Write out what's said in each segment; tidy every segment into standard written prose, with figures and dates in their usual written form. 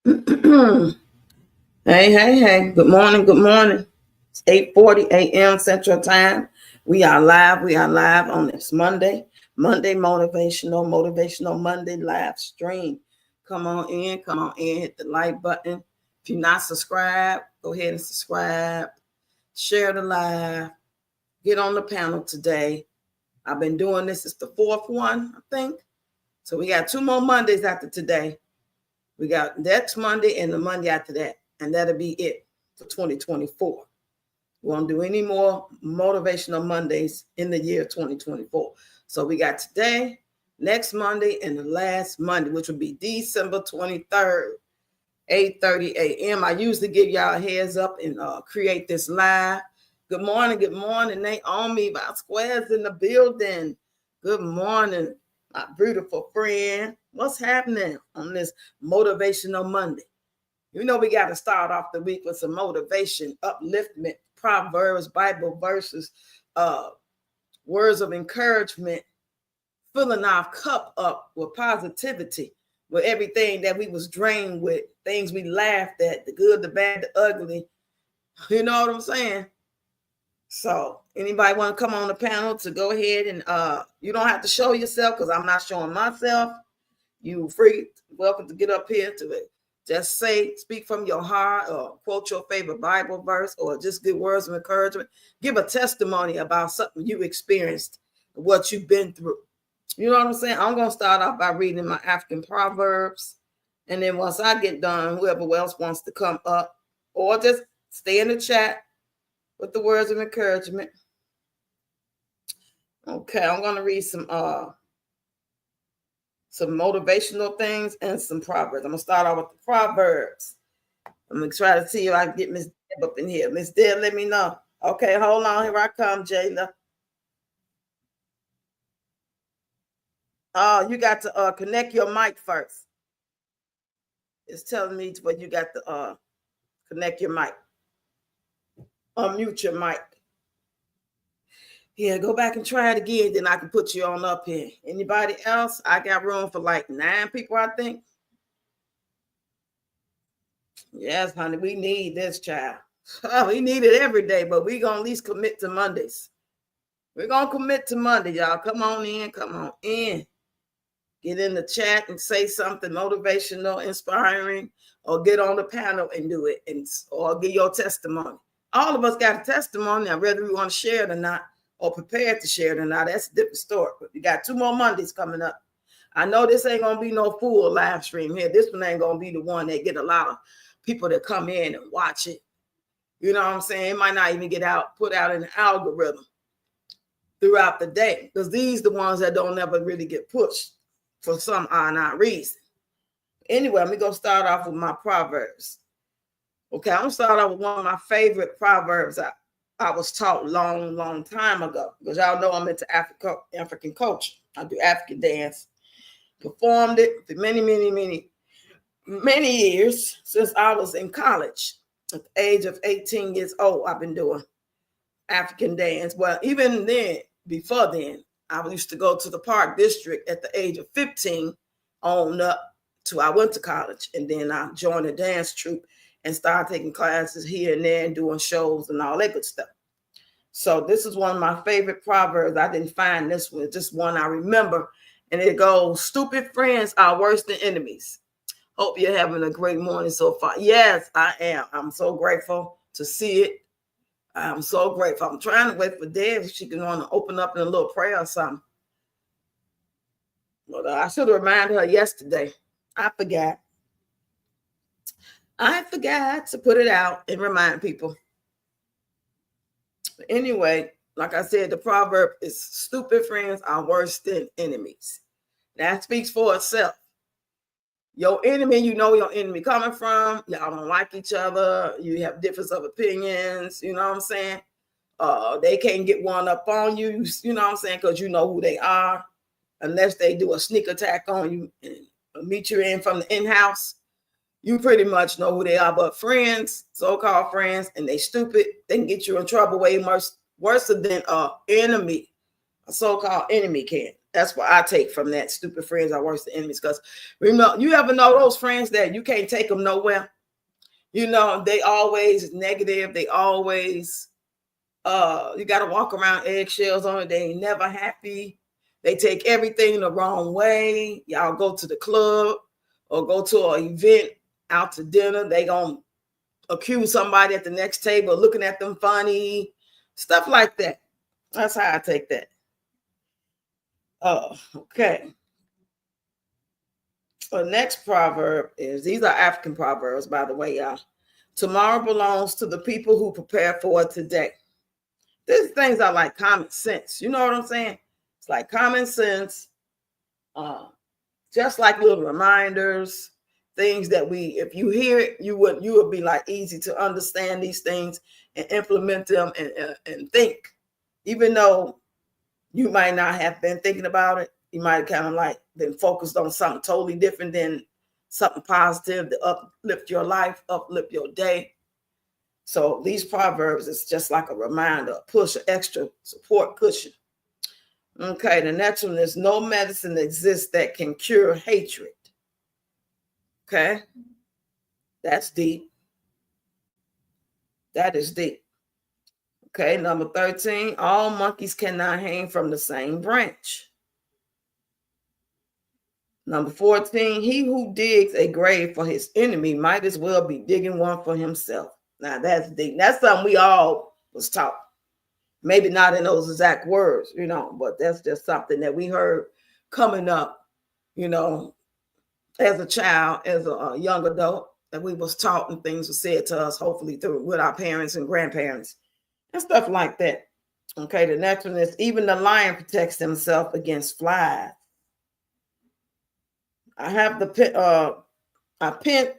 Hey, hey. Good morning, good morning. It's 8:40 a.m. Central Time. We are live. We are live on this Monday motivational Monday live stream. Come on in, hit the like button. If you're not subscribed, go ahead and subscribe. Share the live. Get on the panel today. I've been doing this. It's the fourth one, I think. So we got 2 more Mondays after today. We got next Monday and the Monday after that. And that'll be it for 2024. We won't do any more motivational Mondays in the year 2024. So we got today, next Monday, and the last Monday, which will be December 23rd, 8:30 a.m. I usually give y'all a heads up and create this live. Good morning, Naomi Vasquez in the building. Good morning, my beautiful friend. What's happening on this motivational Monday? You know, we got to start off the week with some motivation, upliftment, proverbs, Bible verses, words of encouragement, filling our cup up with positivity, with everything that we was drained with, things we laughed at, the good, the bad, the ugly. You know what I'm saying? So anybody want to come on the panel to go ahead and you don't have to show yourself because I'm not showing myself. You free, welcome to get up here to it. Just speak from your heart or quote your favorite Bible verse or just give words of encouragement. Give a testimony about something you experienced, what you've been through. You know what I'm saying? I'm going to start off by reading my African proverbs. And then once I get done, whoever else wants to come up or just stay in the chat with the words of encouragement. Okay, I'm going to read some motivational things and some proverbs. I'm going to start off with the proverbs. I'm going to try to see if I can get Miss Deb up in here. Miss Deb, let me know. Okay, hold on. Here I come, Jayla. Oh, you got to connect your mic first. It's telling me what you got to connect your mic. Unmute your mic. Yeah, go back and try it again. Then I can put you on up here. Anybody else? I got room for like 9 people, I think. Yes, honey, we need this, child. We need it every day, but we're going to at least commit to Mondays. We're going to commit to Monday, y'all. Come on in. Come on in. Get in the chat and say something motivational, inspiring, or get on the panel and do it, or give your testimony. All of us got a testimony. Now, whether we want to share it or not, or prepared to share it or not, that's a different story. But we got 2 more Mondays coming up. I know this ain't going to be no full live stream here. This one ain't going to be the one that get a lot of people that come in and watch it. You know what I'm saying? It might not even get put out in the algorithm throughout the day, because these the ones that don't ever really get pushed for some odd reason. Anyway, I'm going to start off with my proverbs. Okay, I'm going to start off with one of my favorite proverbs I was taught long time ago, because y'all know I'm into African culture. I do African dance, performed it for many years since I was in college. At the age of 18 years old, I've been doing African dance. Well, even then, before then, I used to go to the Park District at the age of 15 on up to I went to college. And then I joined a dance troupe and started taking classes here and there and doing shows and all that good stuff. So this is one of my favorite proverbs. I didn't find this one, just one I remember. And it goes, stupid friends are worse than enemies. Hope you're having a great morning so far. Yes, I am. I'm so grateful to see it. I'm so grateful. I'm trying to wait for Deb if she can want to open up in a little prayer or something. But I should have reminded her yesterday. I forgot to put it out and remind people. But anyway, like I said, the proverb is stupid friends are worse than enemies. That speaks for itself. Your enemy, you know your enemy coming from. Y'all don't like each other. You have difference of opinions. You know what I'm saying? They can't get one up on you. You know what I'm saying? Because you know who they are. Unless they do a sneak attack on you and meet you in from the in-house. You pretty much know who they are. But friends, so-called friends, and they stupid, they can get you in trouble way worse than an enemy, a so-called enemy can. That's what I take from that. Stupid friends are worse than enemies. Because remember, you ever know those friends that you can't take them nowhere? You know, they always negative. They always, you got to walk around eggshells on it. They ain't never happy. They take everything the wrong way. Y'all go to the club or go to an event, out to dinner. They gonna accuse somebody at the next table looking at them funny, stuff like that. That's how I take that. Oh, okay. The next proverb is, these are African proverbs, by the way, y'all. Tomorrow belongs to the people who prepare for it today. These things are like common sense. You know what I'm saying? It's like common sense, just like little reminders, things that if you hear it, you would be like easy to understand these things and implement them and think, even though you might not have been thinking about it. You might have kind of like been focused on something totally different than something positive to uplift your life, uplift your day. So these proverbs is just like a reminder, a push, an extra support cushion. Okay, the next one is, no medicine exists that can cure hatred. Okay, that's deep. That is deep. Okay, number 13, all monkeys cannot hang from the same branch. Number 14, he who digs a grave for his enemy might as well be digging one for himself. Now that's deep. That's something we all was taught. Maybe not in those exact words, you know, but that's just something that we heard coming up, you know, as a child, as a young adult, that we was taught and things were said to us, hopefully through with our parents and grandparents and stuff like that. Okay, the next one is, even the lion protects himself against flies. I have I pinned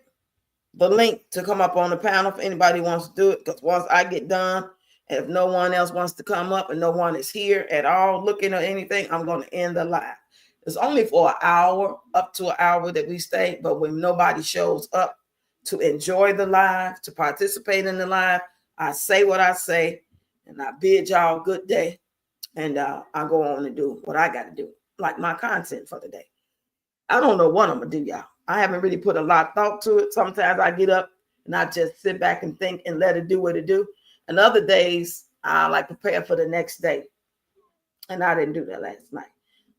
the link to come up on the panel if anybody wants to do it, because once I get done, if no one else wants to come up and no one is here at all looking at anything, I'm going to end the live. It's only for an hour, up to an hour that we stay, but when nobody shows up to enjoy the live, to participate in the live, I say what I say, and I bid y'all good day, and I go on and do what I got to do, like my content for the day. I don't know what I'm going to do, y'all. I haven't really put a lot of thought to it. Sometimes I get up and I just sit back and think and let it do what it do. And other days, I like prepare for the next day. And I didn't do that last night.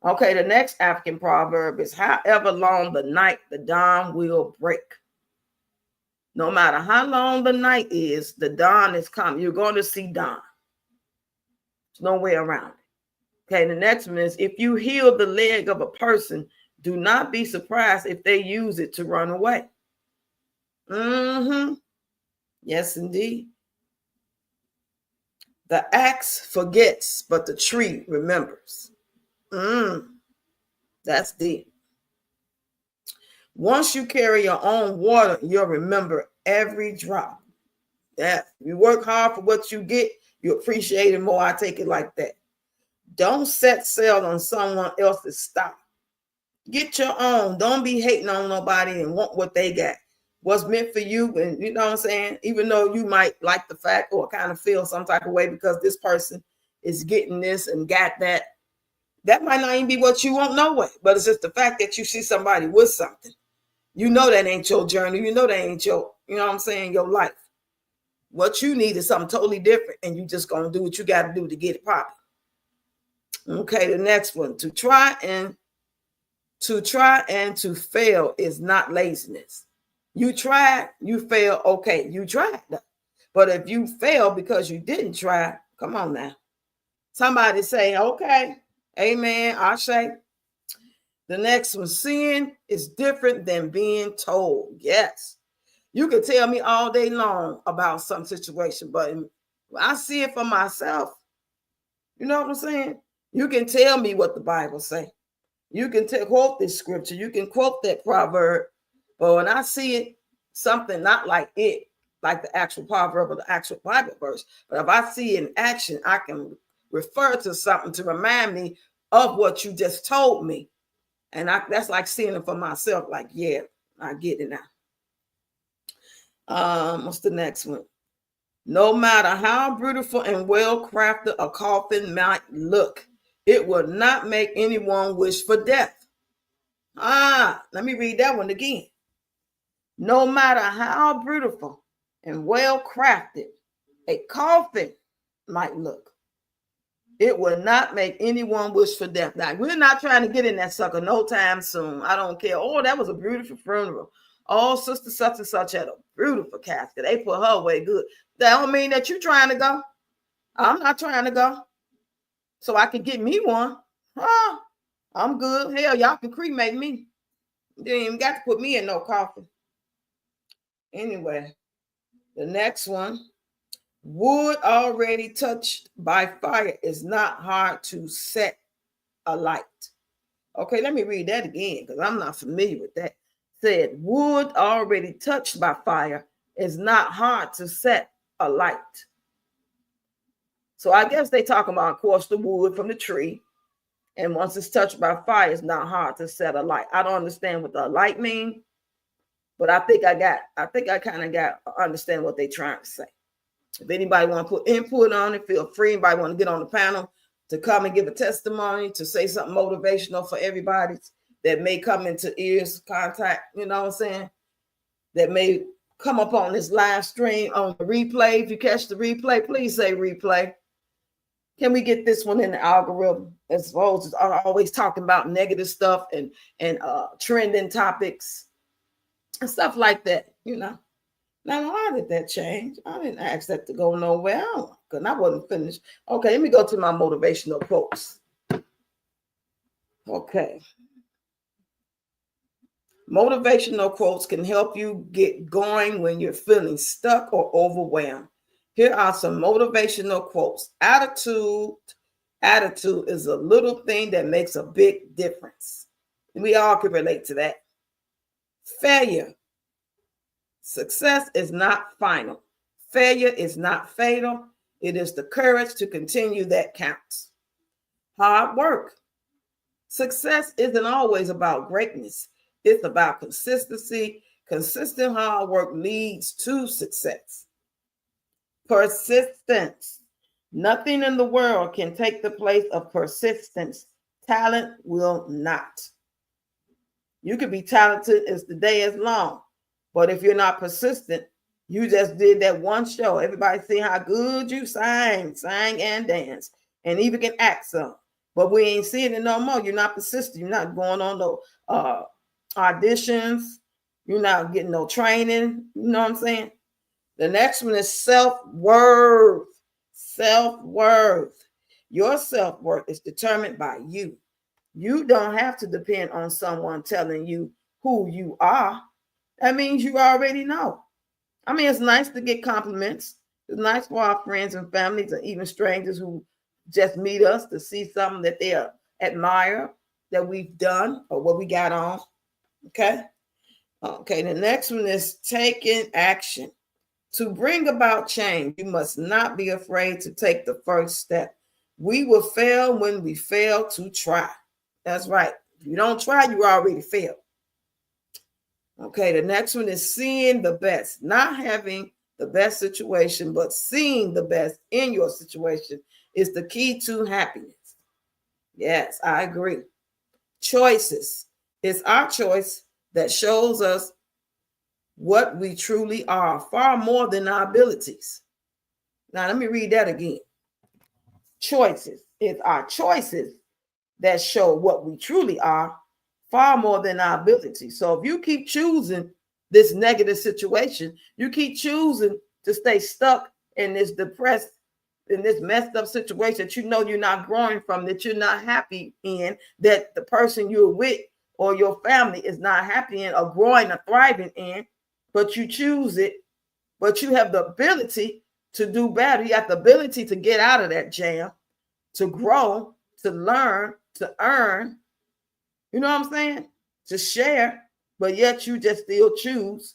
Okay, the next African proverb is, however long the night, the dawn will break. No matter how long the night is, the dawn is coming. You're going to see dawn. There's no way around it. Okay, the next one is, if you heal the leg of a person, do not be surprised if they use it to run away. Yes, indeed. The axe forgets, but the tree remembers. That's deep. Once you carry your own water, you'll remember every drop. That you work hard for what you get, you appreciate it more. I take it like that. Don't set sail on someone else's stock. Get your own. Don't be hating on nobody and want what they got. What's meant for you, and you know what I'm saying? Even though you might like the fact or kind of feel some type of way because this person is getting this and got that, that might not even be what you want, no way. But it's just the fact that you see somebody with something. You know that ain't your journey. You know that ain't your, you know what I'm saying, your life. What you need is something totally different, and you just gonna do what you got to do to get it popping. Okay, the next one, to try and to fail is not laziness. You tried, you failed. Okay, you tried. But if you fail because you didn't try, come on now. Somebody say, okay, amen, I say. The next one, sin is different than being told. Yes. You can tell me all day long about some situation, but I see it for myself. You know what I'm saying? You can tell me what the Bible say. You can quote this scripture. You can quote that proverb. But when I see it, something not like it, like the actual proverb or the actual Bible verse, but if I see it in action, I can refer to something to remind me of what you just told me. And that's like seeing it for myself. Like, yeah, I get it now. What's the next one? No matter how beautiful and well crafted a coffin might look, It will not make anyone wish for death. Let me read that one again. No matter how beautiful and well crafted a coffin might look, it will not make anyone wish for death. Now, we're not trying to get in that sucker no time soon. I don't care. Oh, that was a beautiful funeral. Oh, sister such and such had a beautiful casket. They put her away good. That don't mean that you're trying to go. I'm not trying to go. So I can get me one. I'm good. Hell, y'all can cremate me. You ain't even got to put me in no coffin. Anyway, the next one. Wood already touched by fire is not hard to set alight. Okay, let me read that again because I'm not familiar with that. Said wood already touched by fire is not hard to set alight. So I guess they talking about, of course, the wood from the tree. And once it's touched by fire, it's not hard to set alight. I don't understand what the light means, but I think I kind of got understand what they're trying to say. If anybody want to put input on it, feel free. Anybody want to get on the panel to come and give a testimony, to say something motivational for everybody that may come into ears contact, you know what I'm saying? That may come up on this live stream on the replay. If you catch the replay, please say replay. Can we get this one in the algorithm as opposed to always talking about negative stuff and trending topics and stuff like that, you know? Now, why did that change? I didn't ask that to go nowhere because I wasn't finished. Okay, let me go to my motivational quotes. Okay. Motivational quotes can help you get going when you're feeling stuck or overwhelmed. Here are some motivational quotes. Attitude is a little thing that makes a big difference. We all can relate to that. Failure. Success is not final. Failure is not fatal. It is the courage to continue that counts. Hard work. Success isn't always about greatness. It's about consistency. Consistent hard work leads to success. Persistence. Nothing in the world can take the place of persistence. Talent will not. You could be talented as the day is long, but if you're not persistent, you just did that one show. Everybody see how good you sang and dance, and even can act some. But we ain't seeing it no more. You're not persistent. You're not going on no auditions. You're not getting no training. You know what I'm saying? The next one is self-worth. Self-worth. Your self-worth is determined by you. You don't have to depend on someone telling you who you are. That means you already know. I mean, it's nice to get compliments. It's nice for our friends and families and even strangers who just meet us to see something that they admire that we've done or what we got on. Okay. Okay. The next one is taking action. To bring about change, you must not be afraid to take the first step. We will fail when we fail to try. That's right. If you don't try, you already failed. Okay, the next one is seeing the best. Not having the best situation, but seeing the best in your situation is the key to happiness. Yes, I agree. Choices. It's our choice that shows us what we truly are, far more than our abilities. Now, let me read that again. Choices. It's our choices that show what we truly are, far more than our abilities. So if you keep choosing this negative situation, you keep choosing to stay stuck in this depressed, in this messed up situation that you know you're not growing from, that you're not happy in, that the person you're with or your family is not happy in or growing or thriving in, but you choose it, but you have the ability to do better. You have the ability to get out of that jam, to grow, to learn, to earn. You know what I'm saying? To share, but yet you just still choose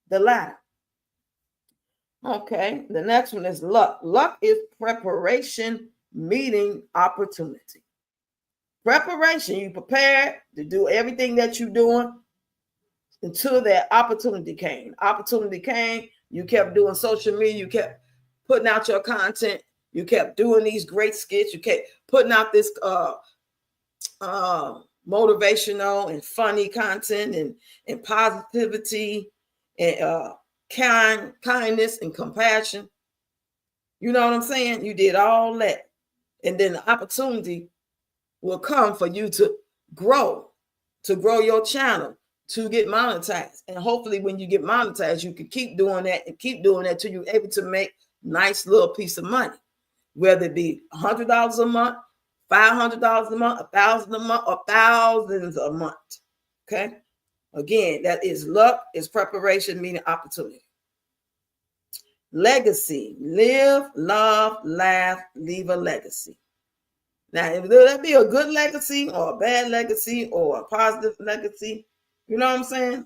the latter. Okay, the next one is luck. Luck is preparation meeting opportunity. Preparation, you prepared to do everything that you're doing until that opportunity came. Opportunity came, you kept doing social media, you kept putting out your content, You kept doing these great skits. You kept putting out this motivational and funny content and positivity and kindness and compassion. You know what I'm saying? You did all that. And then the opportunity will come for you to grow your channel, to get monetized. And hopefully when you get monetized, you can keep doing that and keep doing that till you're able to make nice little piece of money, whether it be $100 a month, $500 a month, $1,000 a month, or thousands a month. Okay. Again, that is luck, is preparation, meaning opportunity. Legacy, live, love, laugh, leave a legacy. Now, will that be a good legacy or a bad legacy or a positive legacy? You know what I'm saying?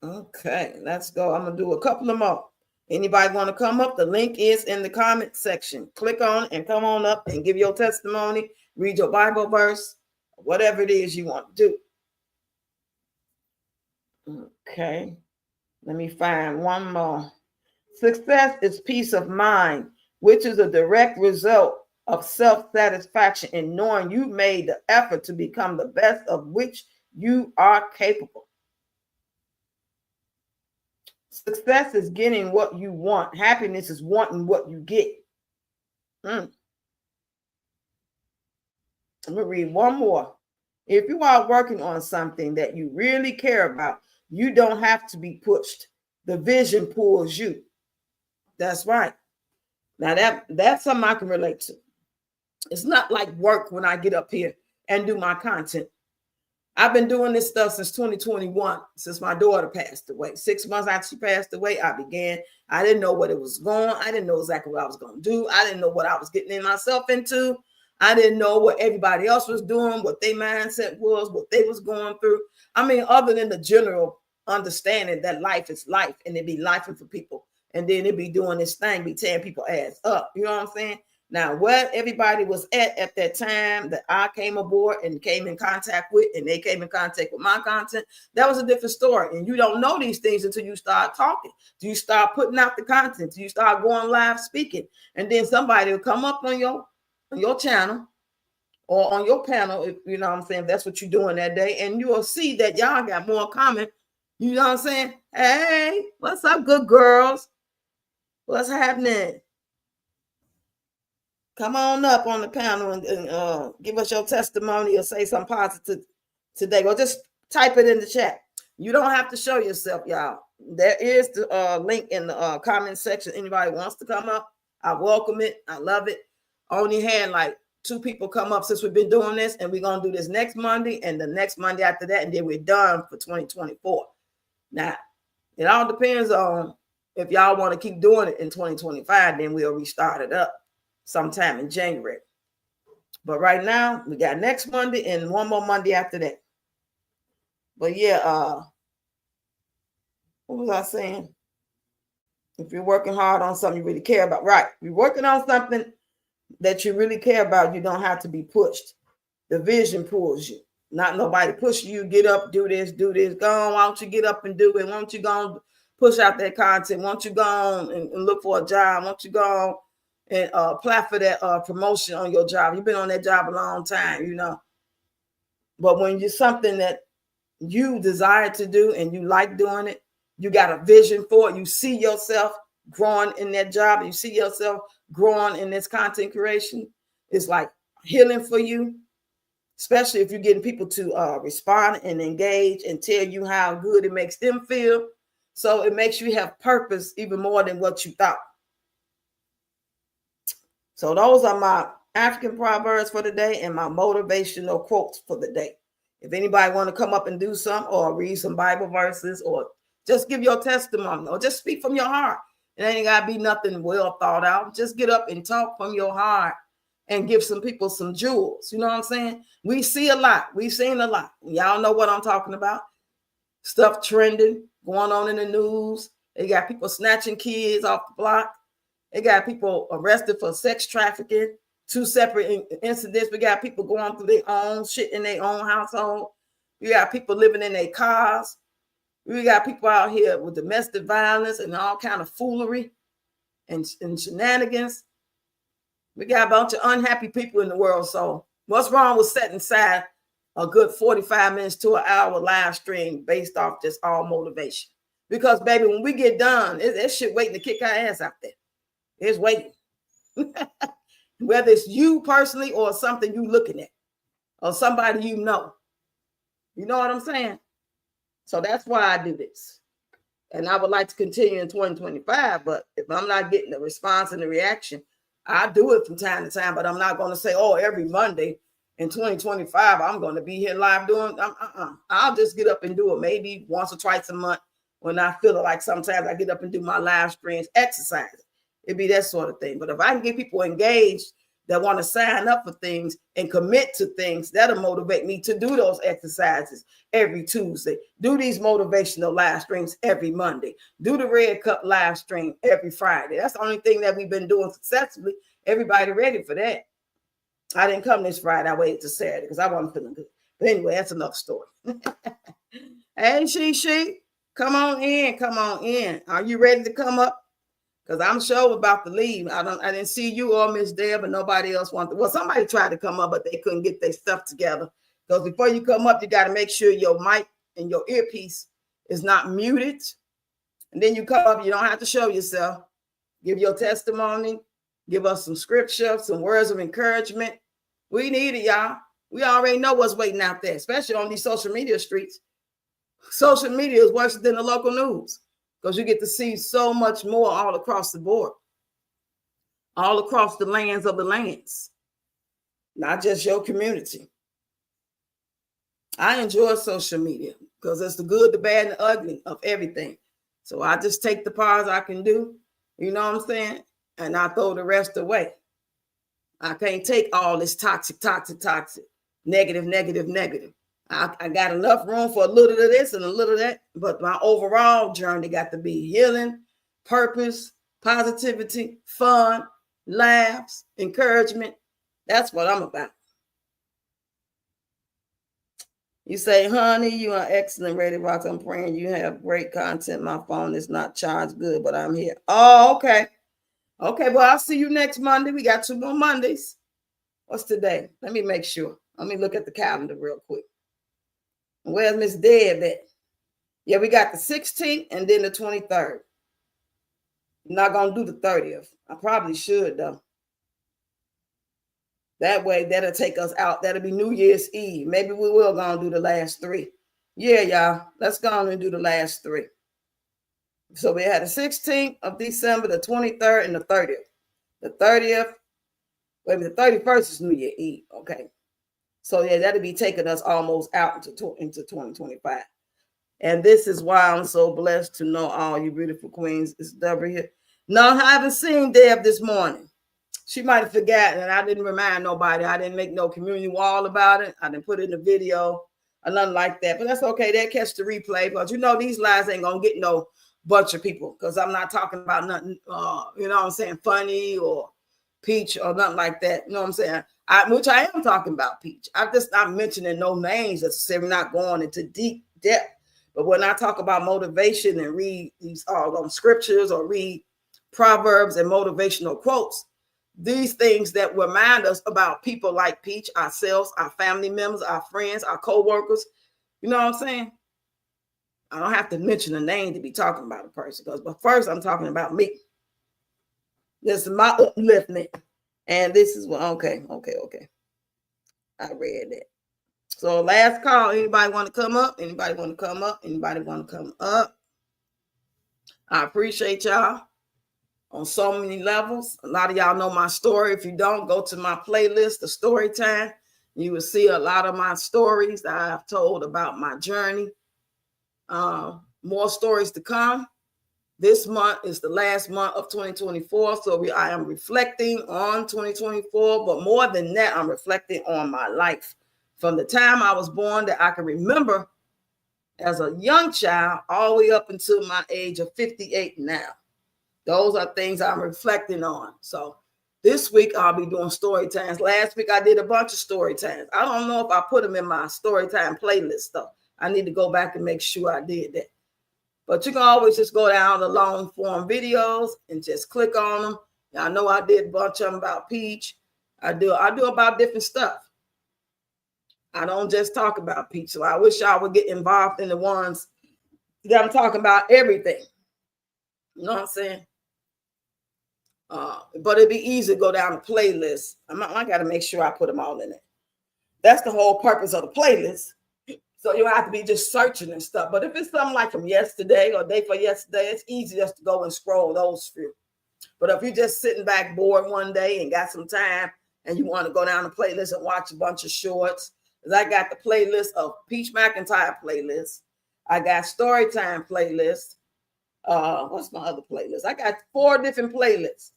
Okay, let's go. I'm going to do a couple of more. Anybody want to come up? The link is in the comment section. Click on it and come on up and give your testimony, read your Bible verse, whatever it is you want to do. Okay, let me find one more. Success is peace of mind, which is a direct result of self-satisfaction in knowing you made the effort to become the best of which you are capable. Success is getting what you want. Happiness is wanting what you get. I'm going to read one more. If you are working on something that you really care about, you don't have to be pushed. The vision pulls you. That's right. Now that's something I can relate to. It's not like work when I get up here and do my content. I've been doing this stuff since 2021, since my daughter passed away. 6 months after she passed away, I began. I didn't know what it was going. I didn't know exactly what I was going to do. I didn't know what I was getting myself into. I didn't know what everybody else was doing, what their mindset was, what they was going through. I mean, other than the general understanding that life is life and it be life for people. And then it be doing this thing, be tearing people ass up. You know what I'm saying? Now, what everybody was at that time that I came aboard and came in contact with, and they came in contact with my content, that was a different story. And you don't know these things until you start talking. Do you start putting out the content? Do you start going live speaking? And then somebody will come up on your channel or on your panel, if you know what I'm saying, if that's what you're doing that day, and you will see that y'all got more common. You know what I'm saying? Hey, what's up, good girls? What's happening? Come on up on the panel and give us your testimony or say something positive today. Or just type it in the chat. You don't have to show yourself, y'all. There is the link in the comment section. Anybody wants to come up, I welcome it. I love it. Only had like 2 people come up since we've been doing this, and we're going to do this next Monday and the next Monday after that, and then we're done for 2024. Now, it all depends on if y'all want to keep doing it in 2025, then we'll restart it up sometime in January. But right now, we got next Monday and one more Monday after that. But yeah, what was I saying? If you're working hard on something you really care about, right? You're working on something that you really care about, you don't have to be pushed. The vision pulls you. Not nobody pushing you, get up, do this. Go on, why don't you get up and do it? Why don't you go and push out that content? Why don't you go on and look for a job? Why don't you go on and apply for that promotion on your job? You've been on that job a long time, you know. But when you're something that you desire to do and you like doing it, you got a vision for it. You see yourself growing in that job. You see yourself growing in this content creation. It's like healing for you, especially if you're getting people to respond and engage and tell you how good it makes them feel. So it makes you have purpose even more than what you thought. So those are my African proverbs for the day and my motivational quotes for the day. If anybody want to come up and do something or read some Bible verses or just give your testimony or just speak from your heart. It ain't got to be nothing well thought out. Just get up and talk from your heart and give some people some jewels. You know what I'm saying? We see a lot. We've seen a lot. Y'all know what I'm talking about. Stuff trending, going on in the news. They got people snatching kids off the block. They got people arrested for sex trafficking. 2 separate incidents. We got people going through their own shit in their own household. We got people living in their cars. We got people out here with domestic violence and all kind of foolery. and shenanigans. We got a bunch of unhappy people in the world. So what's wrong with setting aside a good 45 minutes to an hour live stream based off just all motivation? Because, baby, when we get done, that shit waiting to kick our ass out there. It's waiting. Whether it's you personally or something you looking at or somebody you know. You know what I'm saying? So that's why I do this. And I would like to continue in 2025, but if I'm not getting the response and the reaction, I do it from time to time, but I'm not going to say, oh, every Monday in 2025, I'm going to be here live doing. I'll just get up and do it maybe once or twice a month when I feel it. Like sometimes I get up and do my live streams, exercise. It'd be that sort of thing. But if I can get people engaged that want to sign up for things and commit to things, that'll motivate me to do those exercises every Tuesday, do these motivational live streams every Monday, do the Red Cup live stream every Friday. That's the only thing that we've been doing successfully. Everybody ready for that. I didn't come this Friday. I waited to Saturday because I wasn't feeling good. But anyway, that's another story. Hey, she, come on in. Come on in. Are you ready to come up? Because I'm sure about to leave. I didn't see you or Miss Deb, but nobody else wanted to. Well, somebody tried to come up, but they couldn't get their stuff together. Because before you come up, you got to make sure your mic and your earpiece is not muted. And then you come up, you don't have to show yourself. Give your testimony. Give us some scripture, some words of encouragement. We need it, y'all. We already know what's waiting out there, especially on these social media streets. Social media is worse than the local news because you get to see so much more all across the board, all across the lands of the lands, not just your community. I enjoy social media because it's the good, the bad, and the ugly of everything. So I just take the parts I can do, you know what I'm saying? And I throw the rest away. I can't take all this toxic, negative. I got enough room for a little of this and a little of that, but my overall journey got to be healing, purpose, positivity, fun, laughs, encouragement. That's what I'm about. You say, honey, you are excellent, Ready Rocks. I'm praying you have great content. My phone is not charged good, but I'm here. Oh, okay. Okay, well, I'll see you next Monday. We got 2 more Mondays. What's today? Let me make sure. Let me look at the calendar real quick. Where's Miss Deb at? Yeah, we got the 16th and then the 23rd. I'm not going to do the 30th. I probably should, though. That way, that'll take us out. That'll be New Year's Eve. Maybe we will go and do the last 3. Yeah, y'all. Let's go on and do the last 3. So we had the 16th of December, the 23rd, and the 30th. The 30th, maybe the 31st is New Year's Eve. Okay. So yeah, that'll be taking us almost out into 2025. And this is why I'm so blessed to know all you beautiful queens. It's Deborah here. No, I haven't seen Deb this morning. She might have forgotten, and I didn't remind nobody. I didn't make no community wall about it. I didn't put it in the video or nothing like that. But that's okay. They'll catch the replay because you know these lives ain't gonna get no bunch of people because I'm not talking about nothing, you know what I'm saying, funny or Peach or nothing like that. You know what I'm saying? Which I am talking about Peach. I'm just not mentioning no names necessarily, not going into deep depth. But when I talk about motivation and read these scriptures or read proverbs and motivational quotes, these things that remind us about people like Peach, ourselves, our family members, our friends, our co-workers. You know what I'm saying? I don't have to mention a name to be talking about a person, but first I'm talking about me. This is my upliftment. And this is what, okay. I read that. So last call, anybody want to come up? Anybody want to come up? Anybody want to come up? I appreciate y'all on so many levels. A lot of y'all know my story. If you don't, go to my playlist, The Story Time. You will see a lot of my stories that I've told about my journey. More stories to come. This month is the last month of 2024. So I am reflecting on 2024. But more than that, I'm reflecting on my life. From the time I was born that I can remember as a young child all the way up until my age of 58 now. Those are things I'm reflecting on. So this week I'll be doing story times. Last week I did a bunch of story times. I don't know if I put them in my story time playlist though. I need to go back and make sure I did that. But you can always just go down the long form videos and just click on them. I know I did a bunch of them about peach. I do about different stuff. I don't just talk about peach. So I wish y'all would get involved in the ones that I'm talking about everything. You know what I'm saying? But it'd be easy to go down the playlist. I got to make sure I put them all in it. That's the whole purpose of the playlist. So you don't have to be just searching and stuff. But if it's something like from yesterday or day for yesterday, it's easy just to go and scroll those few. But if you're just sitting back bored one day and got some time and you want to go down the playlist and watch a bunch of shorts, because I got the playlist of Peach McIntyre playlist. I got Storytime playlist. What's my other playlist? I got 4 different playlists.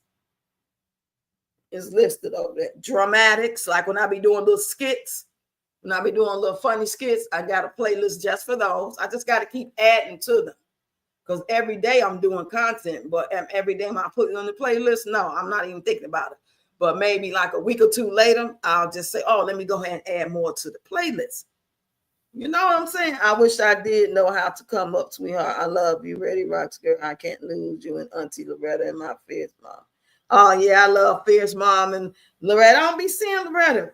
It's listed over there. Dramatics, like when I be doing little skits, when I be doing little funny skits, I got a playlist just for those. I just got to keep adding to them because every day I'm doing content, but every day I put it on the playlist, no, I'm not even thinking about it. But maybe like a week or 2 later, I'll just say, oh, let me go ahead and add more to the playlist. You know what I'm saying? I wish I did know how to come up, sweetheart. I love you. Ready, Rocks girl. I can't lose you and Auntie Loretta and my fierce mom. Oh, yeah, I love fierce mom and Loretta. I don't be seeing Loretta.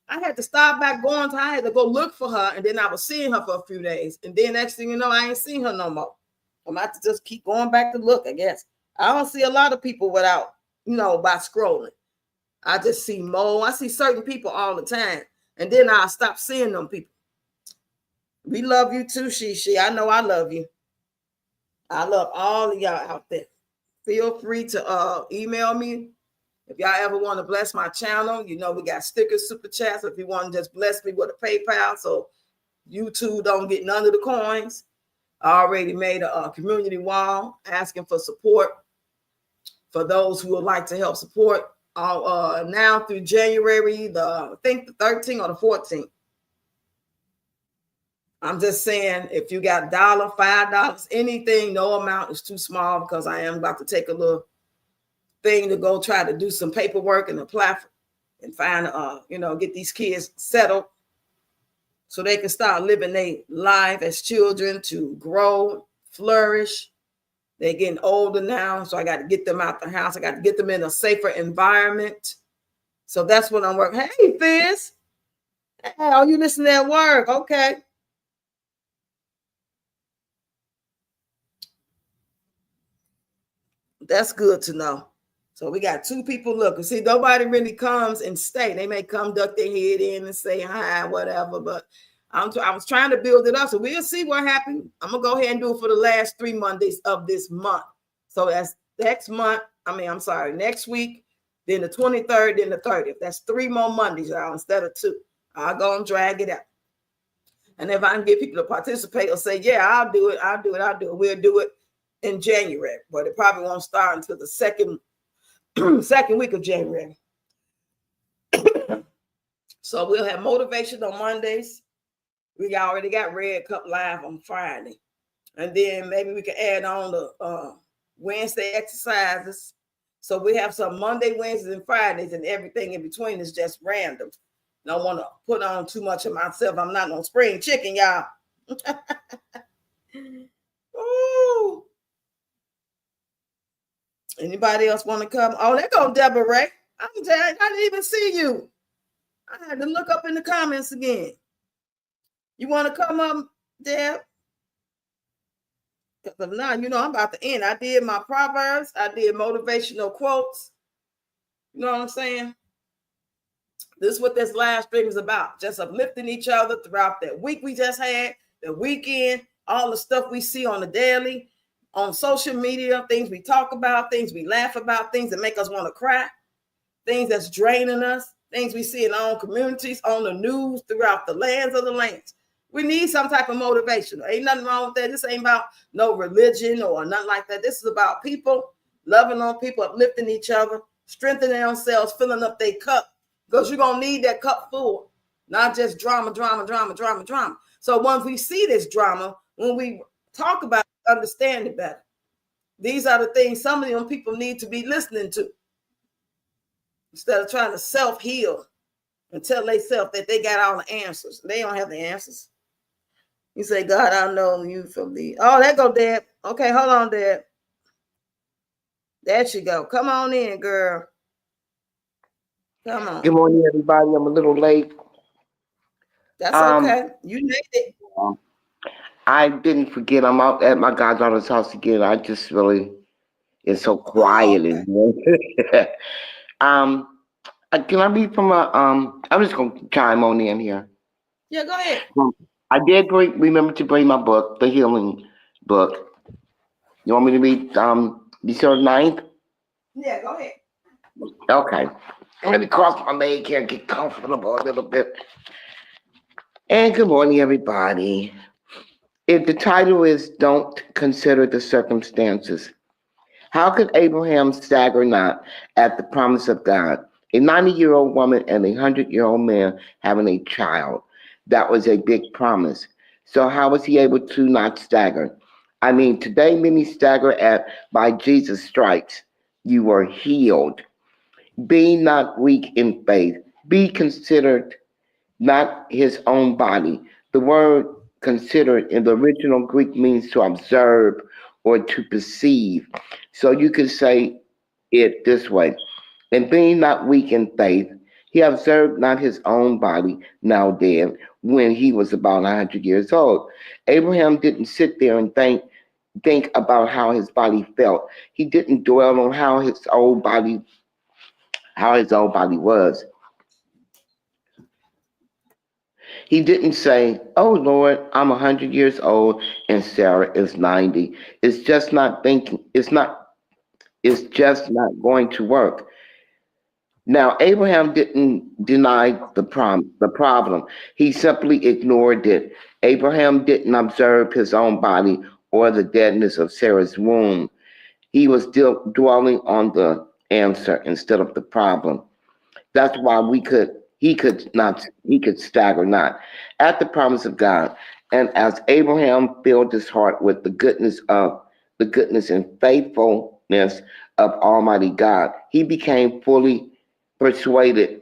I had to stop back going. I had to go look for her, and then I was seeing her for a few days. And then next thing you know, I ain't seen her no more. I'm going to have to just keep going back to look, I guess. I don't see a lot of people without, by scrolling. I just see Mo. I see certain people all the time, and then I'll stop seeing them people. We love you too, Shishi. I know I love you. I love all of y'all out there. Feel free to email me if y'all ever want to bless my channel. We got stickers, super chats. If you want to just bless me with a PayPal so YouTube don't get none of the coins. I already made a community wall asking for support for those who would like to help support now through January, I think the 13th or the 14th. I'm just saying, if you got $1, $5, anything, no amount is too small because I am about to take a little thing to go try to do some paperwork and apply for, and find, get these kids settled so they can start living their life as children to grow, flourish. They're getting older now, so I got to get them out the house. I got to get them in a safer environment. So that's what I'm working. Hey, Fizz. Hey, are you listening at work? Okay. That's good to know. So we got 2 people looking. See, nobody really comes and stay. They may come, duck their head in and say hi, whatever. But I was trying to build it up. So we'll see what happens. I'm going to go ahead and do it for the last 3 Mondays of this month. So that's next week, then the 23rd, then the 30th. That's 3 more Mondays, y'all, instead of 2. I'll go and drag it out. And if I can get people to participate or say, yeah, I'll do it. We'll do it in January, but it probably won't start until the second week of January. So we'll have motivation on Mondays. We already got Red Cup Live on Friday. And then maybe we can add on the Wednesday exercises. So we have some Monday, Wednesdays, and Fridays, and everything in between is just random. Don't want to put on too much of myself. I'm not no spring chicken, y'all. Ooh. Anybody else want to come? Oh, there go Deborah Ray. I didn't even see you. I had to look up in the comments again. You want to come up, Deb? Because now, I'm about to end. I did my Proverbs. I did motivational quotes. You know what I'm saying? This is what this live stream is about. Just uplifting each other throughout that week we just had, the weekend, all the stuff we see on the daily, on social media, things we talk about, things we laugh about, things that make us want to cry, things that's draining us, things we see in our own communities, on the news, throughout the lands of the lands. We need some type of motivation. Ain't nothing wrong with that. This ain't about no religion or nothing like that. This is about people loving on people, uplifting each other, strengthening themselves, filling up their cup, because you're going to need that cup full, not just drama. So once we see this drama, when we talk about it, understand it better. These are the things some of them people need to be listening to instead of trying to self-heal and tell themselves that they got all the answers. They don't have the answers. You say, God, I know you from the. Oh, there go Deb. Okay, hold on, Deb. There she go. Come on in, girl. Come on. Good morning, everybody. I'm a little late. That's Um, okay. You made it. I didn't forget. I'm out at my goddaughter's house again. I just really, it's so Oh, quiet in here. um, can I read from a? I'm just gonna chime on in here. yeah, go ahead. I did remember to bring my book, the healing book. You want me to read December 9th? Yeah, go ahead. Okay. Let me cross my leg here and get comfortable a little bit. And good morning, everybody. If the title is Don't Consider the Circumstances, how could Abraham stagger not at the promise of God? A 90-year-old woman and a 100-year-old man having a child. That was a big promise. So how was he able to not stagger? I mean, today many stagger at by Jesus' stripes. You were healed. Be not weak in faith. Be considered not his own body. The word considered in the original Greek means to observe or to perceive. So you could say it this way. And being not weak in faith, he observed not his own body, now dead, when he was about 100 years old. Abraham didn't sit there and think about how his body felt. He didn't dwell on how his old body was. He didn't say, "Oh Lord, I'm 100 years old and Sarah is 90." It's just not thinking. It's just not going to work. Now Abraham didn't deny the problem. He simply ignored it. Abraham didn't observe his own body or the deadness of Sarah's womb. He was still dwelling on the answer instead of the problem. That's why he could stagger not at the promise of God. And as Abraham filled his heart with the goodness and faithfulness of Almighty God, he became fully persuaded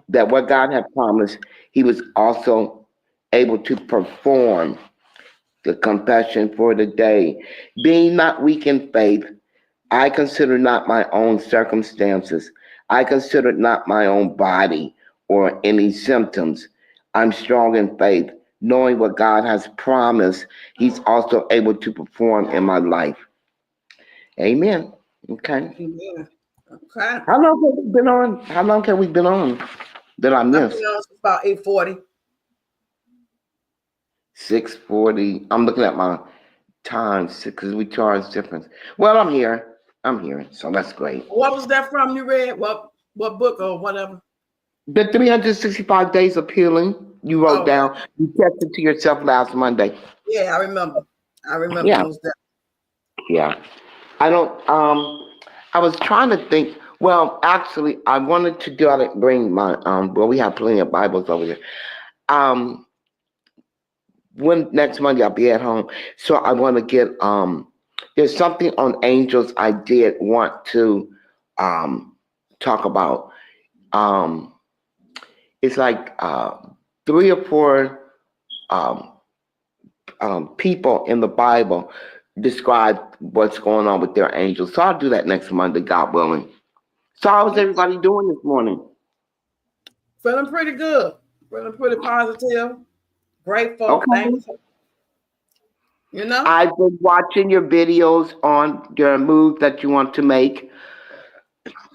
that what God had promised, he was also able to perform. The confession for the day. Being not weak in faith, I consider not my own circumstances. I consider not my own body or any symptoms. I'm strong in faith, knowing what God has promised, He's also able to perform in my life. Amen. Okay. Yeah. Okay. How long have we been on? How long have we been on that I I've been missed? on since about 8:40. 6:40. I'm looking at my times because we charge different. Well, I'm here. I'm here. So that's great. What was that from you read? What book or whatever? The 365 days of healing you wrote Oh down, you tested to yourself last Monday. yeah, I remember. I remember Yeah, most of that. yeah. I don't, I was trying to think, well, actually, I wanted to do it, bring my, well, we have plenty of Bibles over here. Um, when next Monday I'll be at home. So I want to get, there's something on angels I did want to, talk about. Um, it's like, three or four, um, people in the Bible describe what's going on with their angels. So I'll do that next Monday, God willing. So how's everybody doing this morning? Feeling pretty good. Feeling pretty positive. Grateful. Okay. Thankful. You know? I've been watching your videos on your move that you want to make.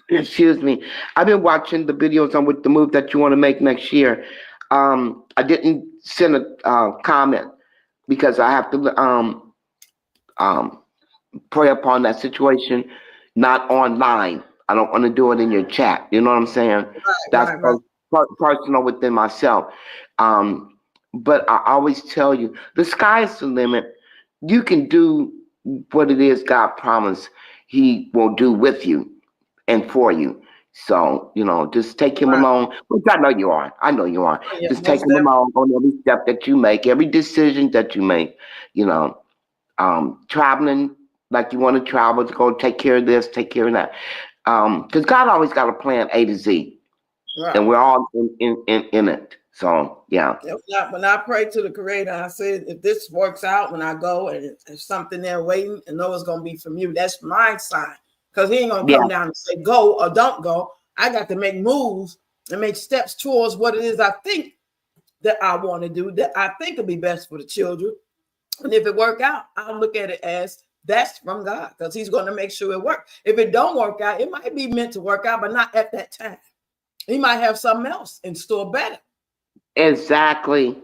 Excuse me. I've been watching the videos on with the move that you want to make next year. I didn't send a comment because I have to um, pray upon that situation, not online. I don't want to do it in your chat. You know what I'm saying? That's Right. personal within myself. Um, but I always tell you, the sky is the limit. You can do what it is God promised He will do with you and for you. So, just take Him Right. along, which I know you are. I know you are. Oh, yeah, Just take most Him definitely. along on every step that you make, every decision that you make, you know traveling like you want to travel to go take care of this, take care of that. Because God always got a plan A to Z, Right. and we're all in it. So yeah. When I pray to the Creator, I said, if this works out when I go and there's something there waiting, and know it's going to be from you, that's my sign. Because He ain't going to Yeah. come down and say, go or don't go. I got to make moves and make steps towards what it is I think that I want to do, that I think will be best for the children. And if it work out, I'll look at it as that's from God, because He's going to make sure it works. If it don't work out, it might be meant to work out, but not at that time. He might have something else in store better. Exactly.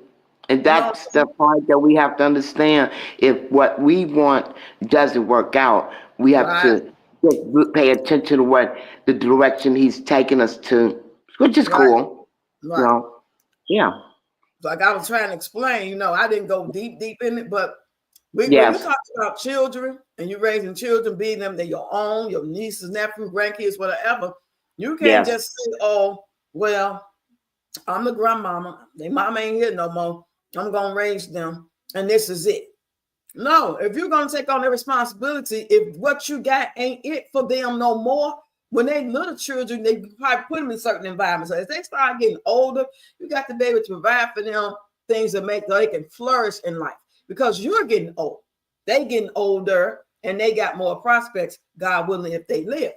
And You know, that's the part that we have to understand. If what we want doesn't work out, we have right, to just pay attention to what the direction he's taking us to, which is right, cool. You right. know? Yeah. Like I was trying to explain, I didn't go deep in it, but when you Yes. talk about children and you're raising children, being them, they're your own, your nieces, nephews, grandkids, whatever, you can't Yes. just say, oh, well, I'm the grandmama. Their mama ain't here no more. I'm going to raise them, and this is it. No, if you're going to take on the responsibility, if what you got ain't it for them no more, when they little children, they probably put them in certain environments. So as they start getting older, you got to be able to provide for them things that make they can flourish in life, because you're getting old. They getting older and they got more prospects, God willing, if they live.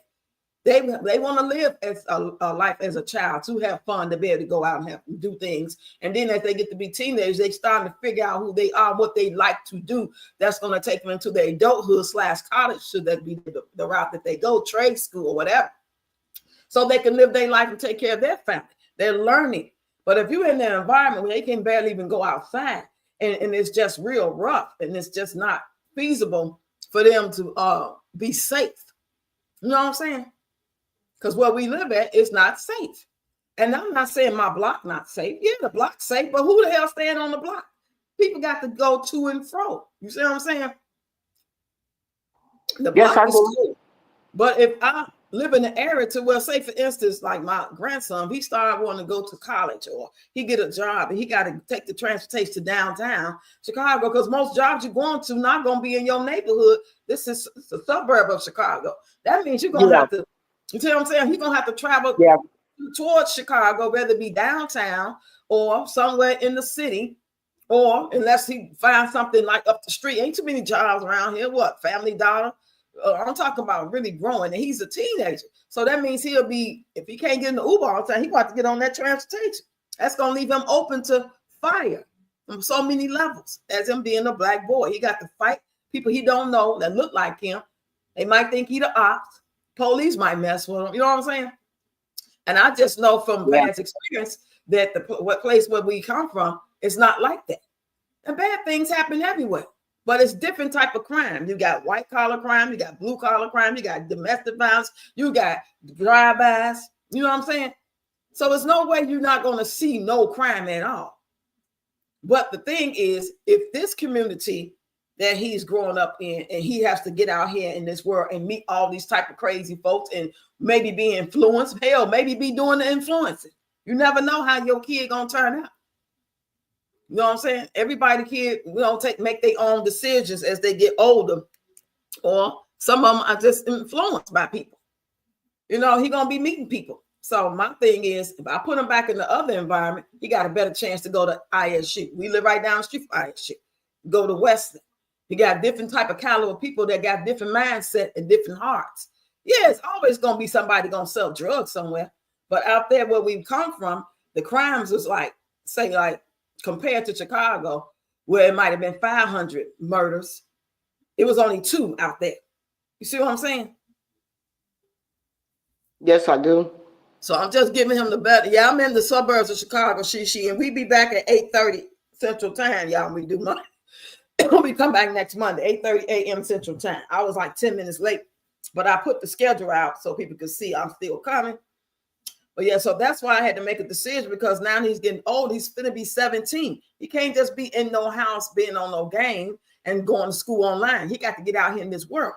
They want to live as a life as a child, to have fun, to be able to go out and have do things. And then as they get to be teenagers, they start to figure out who they are, what they like to do. That's going to take them into their adulthood / college, should that be the route that they go, trade school or whatever. So they can live their life and take care of their family. They're learning. But if you're in an environment where they can barely even go outside, and it's just real rough, and it's just not feasible for them to be safe. You know what I'm saying? Because where we live at is not safe. And I'm not saying my block not safe. Yeah, the block's safe, but who the hell stand on the block? People got to go to and fro. You see what I'm saying? The Yes, block I is do. cool. But if I live in an area to where, say for instance, like my grandson, he started wanting to go to college, or he get a job and he got to take the transportation to downtown Chicago, because most jobs you're going to not going to be in your neighborhood. This is a suburb of Chicago. That means you're going to Yeah. have to, you see what I'm saying? He's going to have to travel Yeah. towards Chicago, whether it be downtown or somewhere in the city, or unless he finds something like up the street. Ain't too many jobs around here. What, Family Dollar? I'm talking about really growing, and he's a teenager. So that means he'll be, if he can't get in the Uber all the time, he got to get on that transportation. That's going to leave him open to fire on so many levels. As him being a black boy, he got to fight people he don't know that look like him. They might think he the ops. Police might mess with him. You know what I'm saying? And I just know from Yeah. past experience that what place where we come from is not like that. And bad things happen everywhere. But it's different type of crime. You got white collar crime, you got blue collar crime, you got domestic violence, you got drive-bys. You know what I'm saying? So there's no way you're not going to see no crime at all. But the thing is, if this community that he's growing up in, and he has to get out here in this world and meet all these type of crazy folks, and maybe be influenced, hell, maybe be doing the influencing. You never know how your kid gonna turn out. You know what I'm saying? Everybody kid, make their own decisions as they get older, or some of them are just influenced by people. He gonna be meeting people. So my thing is, if I put him back in the other environment, he got a better chance to go to ISU. We live right down the street from ISU. Go to Western. You got different type of caliber people that got different mindset and different hearts. Yeah, it's always gonna be somebody gonna sell drugs somewhere. But out there where we come from, the crimes was like, say, like compared to Chicago, where it might have been 500 murders, it was only 2 out there. You see what I'm saying? Yes, I do. So I'm just giving him the better. Yeah, I'm in the suburbs of Chicago, and we be back at 8:30 Central Time, y'all. We do Monday. We come back next Monday, 8:30 a.m. Central Time. I was like 10 minutes late, but I put the schedule out so people could see I'm still coming. But yeah, so that's why I had to make a decision, because now he's getting old. He's finna be 17. He can't just be in no house, being on no game and going to school online. He got to get out here in this world.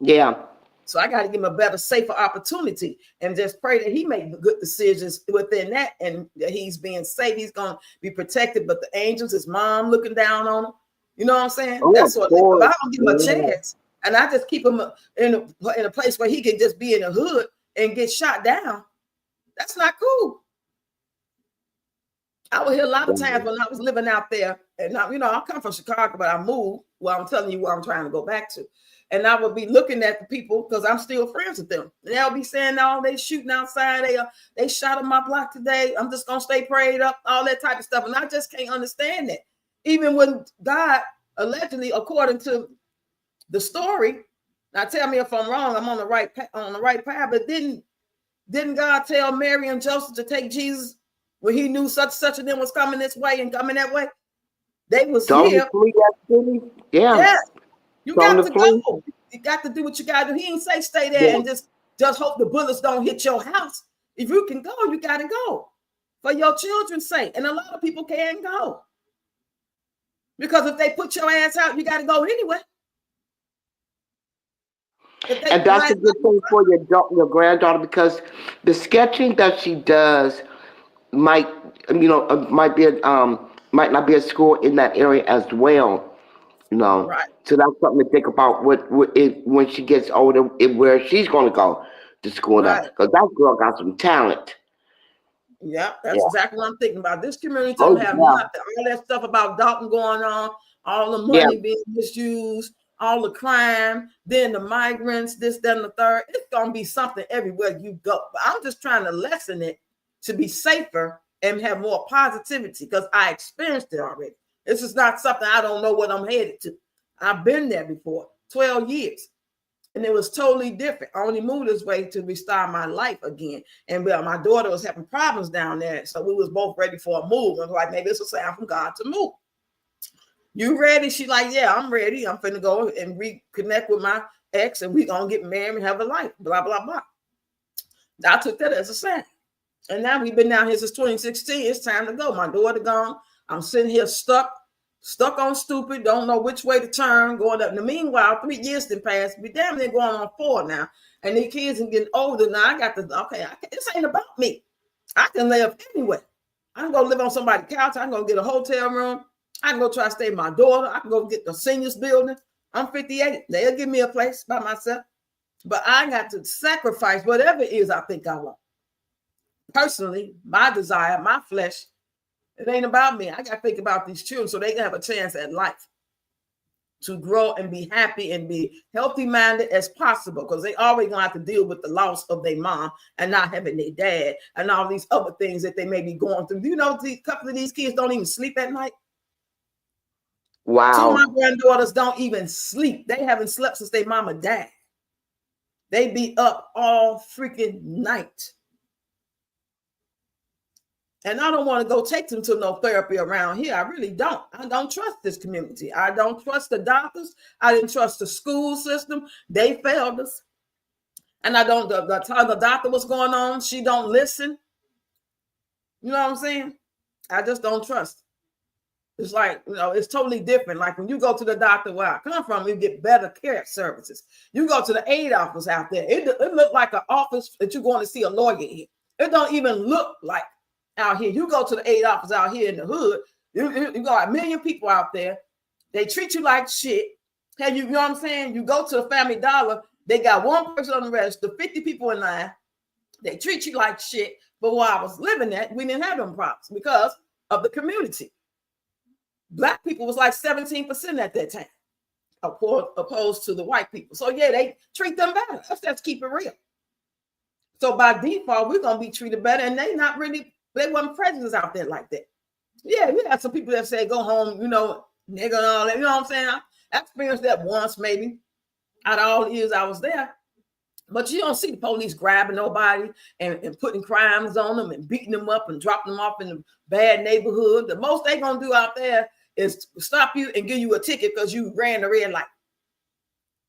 Yeah. So I got to give him a better, safer opportunity, and just pray that he make good decisions within that, and that he's being safe. He's going to be protected, but the angels, his mom looking down on him. You know what I'm saying? Oh, That's what. If I don't give him a yeah. chance, and I just keep him in a place where he can just be in the hood and get shot down, that's not cool. I would hear a lot of times when I was living out there, and now, I come from Chicago, but I moved. Well, I'm telling you where I'm trying to go back to. And I would be looking at the people because I'm still friends with them. And they'll be saying, "Oh, they shooting outside. They shot on my block today. I'm just gonna stay prayed up," all that type of stuff. And I just can't understand that. Even when God allegedly, according to the story, now tell me if I'm wrong. I'm on the right path. But didn't God tell Mary and Joseph to take Jesus when he knew such and them was coming this way and coming that way? They was Don't here. flee that city. Yeah. Yeah, you Don't got to flee. go. You got to do what you got to do. He didn't say stay there Yeah. and just hope the bullets don't hit your house. If you can go, you got to go for your children's sake. And a lot of people can't go because if they put your ass out, you got to go anyway. And that's a good thing for your granddaughter, because the sketching that she does might might not be a school in that area as well. Right. So that's something to think about when she gets older, where she's going to go to school at, Right. because that girl got some talent. Yeah, that's Yeah. exactly what I'm thinking about. This community Oh don't have yeah. nothing. All that stuff about Dalton going on, all the Yeah. money being misused, all the crime, then the migrants, this, that, and the third. It's gonna be something everywhere you go. But I'm just trying to lessen it to be safer and have more positivity because I experienced it already. This is not something I don't know what I'm headed to. I've been there before, 12 years. And it was totally different. I only moved this way to restart my life again. And my daughter was having problems down there. So we was both ready for a move. And like, maybe it's a sign from God to move. You ready? She like, yeah, I'm ready. I'm finna go and reconnect with my ex and we gonna get married and have a life. Blah, blah, blah. I took that as a sign. And now we've been down here since 2016. It's time to go. My daughter gone. I'm sitting here stuck on stupid, don't know which way to turn, going up. In the meanwhile, 3 years done passed. We damn near going on 4 now. And these kids are getting older now. I got to, this ain't about me. I can live anywhere. I can go live on somebody's couch. I can go get a hotel room. I can go try to stay with my daughter. I can go get the seniors building. I'm 58. They'll give me a place by myself. But I got to sacrifice whatever it is I think I want. Personally, my desire, my flesh, it ain't about me. I got to think about these children so they can have a chance at life to grow and be happy and be healthy minded as possible, because they always gonna have to deal with the loss of their mom and not having their dad and all these other things that they may be going through. You know, a couple of these kids don't even sleep at night. Wow. 2 of my granddaughters don't even sleep. They haven't slept since their mama died. They be up all freaking night. And I don't want to go take them to no therapy around here. I really don't. I don't trust this community. I don't trust the doctors. I didn't trust the school system. They failed us. And I don't, tell the doctor what's going on. She don't listen. You know what I'm saying? I just don't trust. It's like, it's totally different. Like when you go to the doctor where I come from, you get better care services. You go to the aid office out there. It look like an office that you're going to see a lawyer in. It don't even look like out here. You go to the aid office out here in the hood, you got 1 million people out there. They treat you like shit. Hey, you know what I'm saying? You go to the Family Dollar, they got one person on the register, 50 people in line. They treat you like shit. But where I was living at, we didn't have them problems because of the community. Black people was like 17% at that time, opposed to the white people. So yeah, they treat them better. Let's just keep it real. So by default, we're gonna be treated better, and they wasn't prejudice out there like that. Yeah, we had some people that say go home, nigga and all that. You know what I'm saying? I experienced that once, maybe, out of all the years I was there. But you don't see the police grabbing nobody and putting crimes on them and beating them up and dropping them off in a bad neighborhood. The most they're gonna do out there is stop you and give you a ticket because you ran the red light.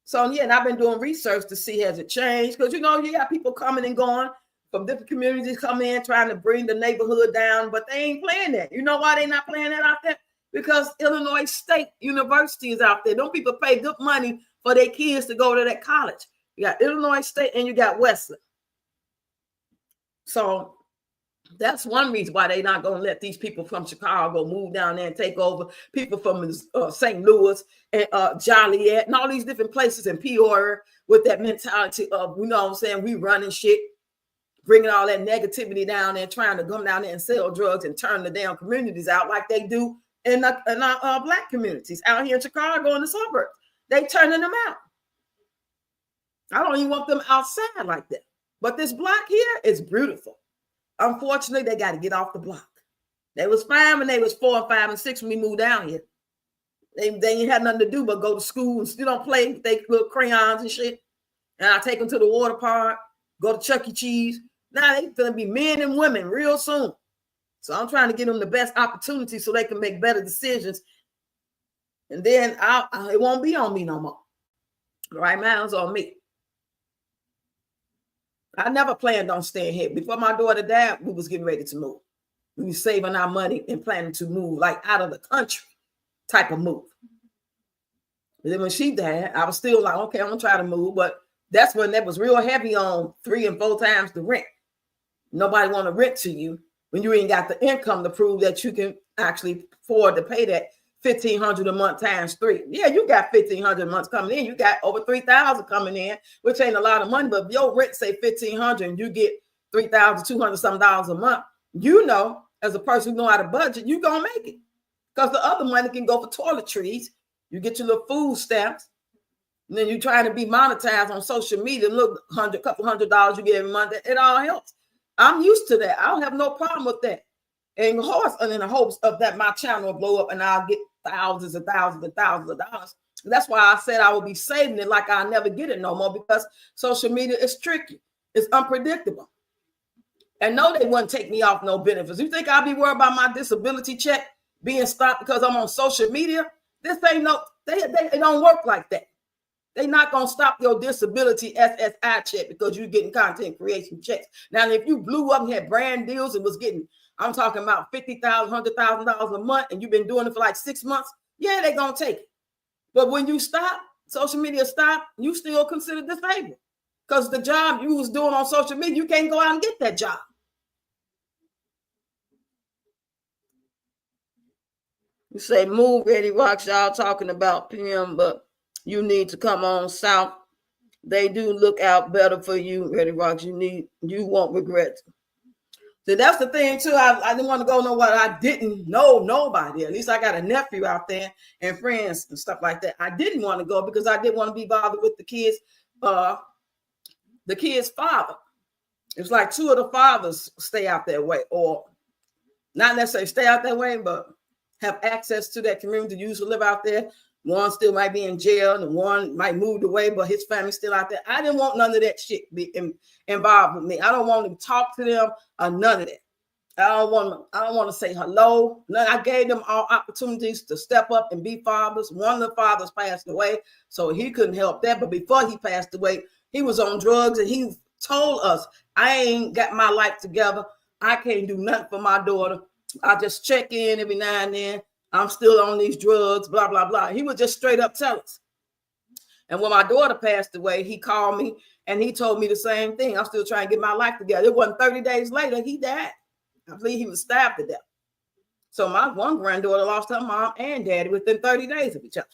So yeah, and I've been doing research to see has it changed, because you got people coming and going from different communities come in trying to bring the neighborhood down, but they ain't playing that. You know why they not playing that out there? Because Illinois State University is out there. Don't people pay good money for their kids to go to that college? You got Illinois State and you got Wesleyan. So that's one reason why they're not going to let these people from Chicago move down there and take over. People from St. Louis and Joliet and all these different places in Peoria with that mentality of, we running shit. bringing all that negativity down there, trying to come down there and sell drugs and turn the damn communities out like they do in our black communities out here in Chicago and the suburbs. They turning them out. I don't even want them outside like that. But this block here is beautiful. Unfortunately, they got to get off the block. They was fine when they was 4 and 5 and 6 when we moved down here. They ain't had nothing to do but go to school and still don't play with their little crayons and shit. And I take them to the water park, go to Chuck E. Cheese. Now they gonna be men and women real soon. So I'm trying to give them the best opportunity so they can make better decisions. And then it won't be on me no more. Right now it's on me. I never planned on staying here. Before my daughter died, we was getting ready to move. We were saving our money and planning to move, like out of the country type of move. And then when she died, I was still like, okay, I'm gonna try to move. But that's when that was real heavy on 3 and 4 times the rent. Nobody want to rent to you when you ain't got the income to prove that you can actually afford to pay that $1,500 a month times 3. Yeah, you got $1,500 a month coming in. You got over $3,000 coming in, which ain't a lot of money. But if your rent say $1,500 and you get $3,200 some dollars a month, you know, as a person who know how to budget, you gonna make it. Because the other money can go for toiletries. You get your little food stamps. And then you're trying to be monetized on social media. Look, couple $100 you get every month. It all helps. I'm used to that. I don't have no problem with that. And of course, and in the hopes of that my channel will blow up and I'll get thousands and thousands and thousands of dollars. That's why I said I will be saving it like I'll never get it no more, because social media is tricky. It's unpredictable. And no, they wouldn't take me off no benefits. You think I'll be worried about my disability check being stopped because I'm on social media? This ain't no, they don't work like that. They're not going to stop your disability SSI check because you're getting content creation checks. Now, if you blew up and had brand deals and was getting, I'm talking about $50,000, $100,000 a month, and you've been doing it for like 6 months, yeah, they're going to take it. But when you stop, social media stop, you still consider disabled. Because the job you was doing on social media, you can't go out and get that job. You say, move, Eddie Rocks, y'all talking about PM, but you need to come on south. They do look out better for you, Eddie Rocks. You won't regret. So that's the thing too. I didn't want to go nowhere. I didn't know nobody. At least I got a nephew out there and friends and stuff like that. I didn't want to go because I didn't want to be bothered with the kid's father. It's like 2 of the fathers stay out that way, or not necessarily stay out that way, but have access to that community, usually live out there. One still might be in jail, and one might move away, but his family's still out there. I didn't want none of that shit be involved with me. I don't want to talk to them or none of that. I don't want to say hello. None. I gave them all opportunities to step up and be fathers. One of the fathers passed away, so he couldn't help that. But before he passed away, he was on drugs, and he told us, I ain't got my life together. I can't do nothing for my daughter. I just check in every now and then. I'm still on these drugs, blah, blah, blah. He would just straight up tell us. And when my daughter passed away, he called me and he told me the same thing. I'm still trying to get my life together. It wasn't 30 days later, he died. I believe he was stabbed to death. So my one granddaughter lost her mom and daddy within 30 days of each other.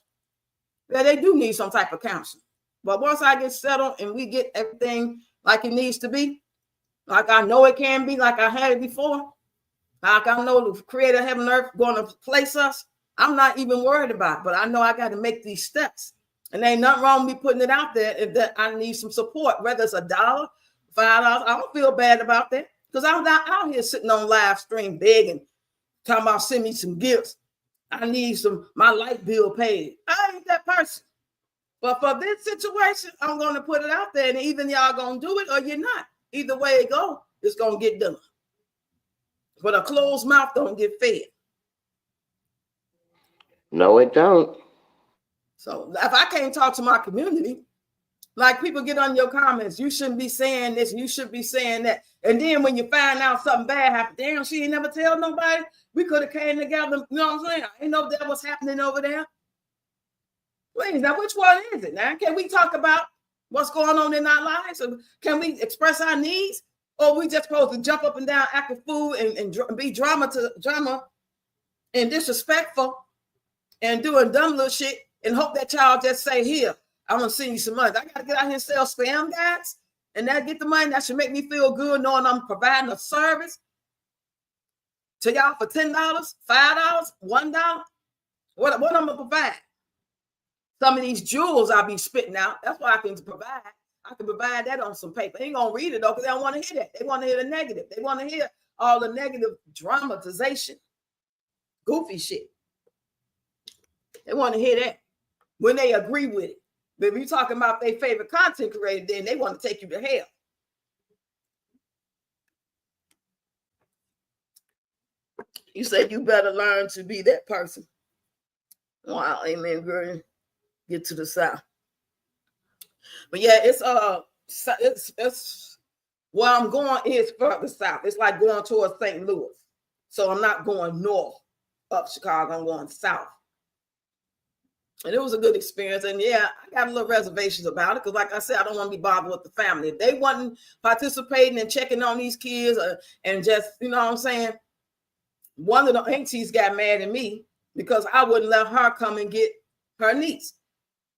Yeah, they do need some type of counseling. But once I get settled and we get everything like it needs to be, like I know it can be, like I had it before, like I know the creator of heaven and earth going to place us, I'm not even worried about it. But I know I got to make these steps. And there ain't nothing wrong with me putting it out there if that I need some support, whether it's $1, $5. I don't feel bad about that because I'm not out here sitting on live stream begging, talking about send me some gifts. I need my light bill paid. I ain't that person. But for this situation, I'm going to put it out there, and either y'all going to do it or you're not. Either way it go, it's going to get done. But a closed mouth don't get fed. No, it don't. So if I can't talk to my community, like people get on your comments, you shouldn't be saying this, you should be saying that. And then when you find out something bad happened, damn, she ain't never tell nobody. We could have came together. You know what I'm saying? I ain't know that was happening over there. Please, now which one is it? Now, can we talk about what's going on in our lives? Or can we express our needs? Or we just supposed to jump up and down, act a fool, and be drama and disrespectful and doing dumb little shit and hope that y'all just say, here, I'm going to send you some money. I got to get out here and sell spam guides and that get the money, that should make me feel good knowing I'm providing a service to y'all for $10, $5, $1. What I'm gonna provide? Some of these jewels I'll be spitting out. That's what I can provide. I can provide that on some paper. They ain't gonna read it though, because they don't want to hear that. They want to hear the negative. They want to hear all the negative dramatization, goofy shit. They want to hear that when they agree with it. But if you're talking about their favorite content creator, then they want to take you to hell. You said you better learn to be that person. Wow, amen, girl. Get to the South. But yeah, it's where I'm going is further south. It's like going towards St. Louis. So I'm not going north up Chicago. I'm going south. And it was a good experience. And yeah, I got a little reservations about it because, like I said, I don't want to be bothered with the family. If they wasn't participating and checking on these kids and just, you know what I'm saying, one of the aunties got mad at me because I wouldn't let her come and get her niece.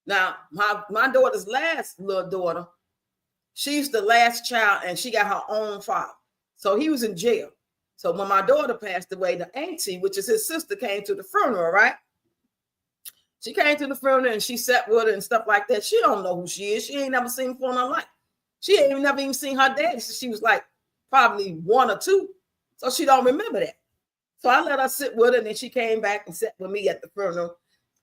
Now, my daughter's last little daughter, she's the last child, and she got her own father. So he was in jail. So when my daughter passed away, the auntie, which is his sister, came to the funeral, right? She came to the funeral and she sat with her and stuff like that. She don't know who she is. She ain't never seen before in her life. She ain't never even seen her daddy since she was like probably 1 or 2. So she don't remember that. So I let her sit with her, and then she came back and sat with me at the funeral.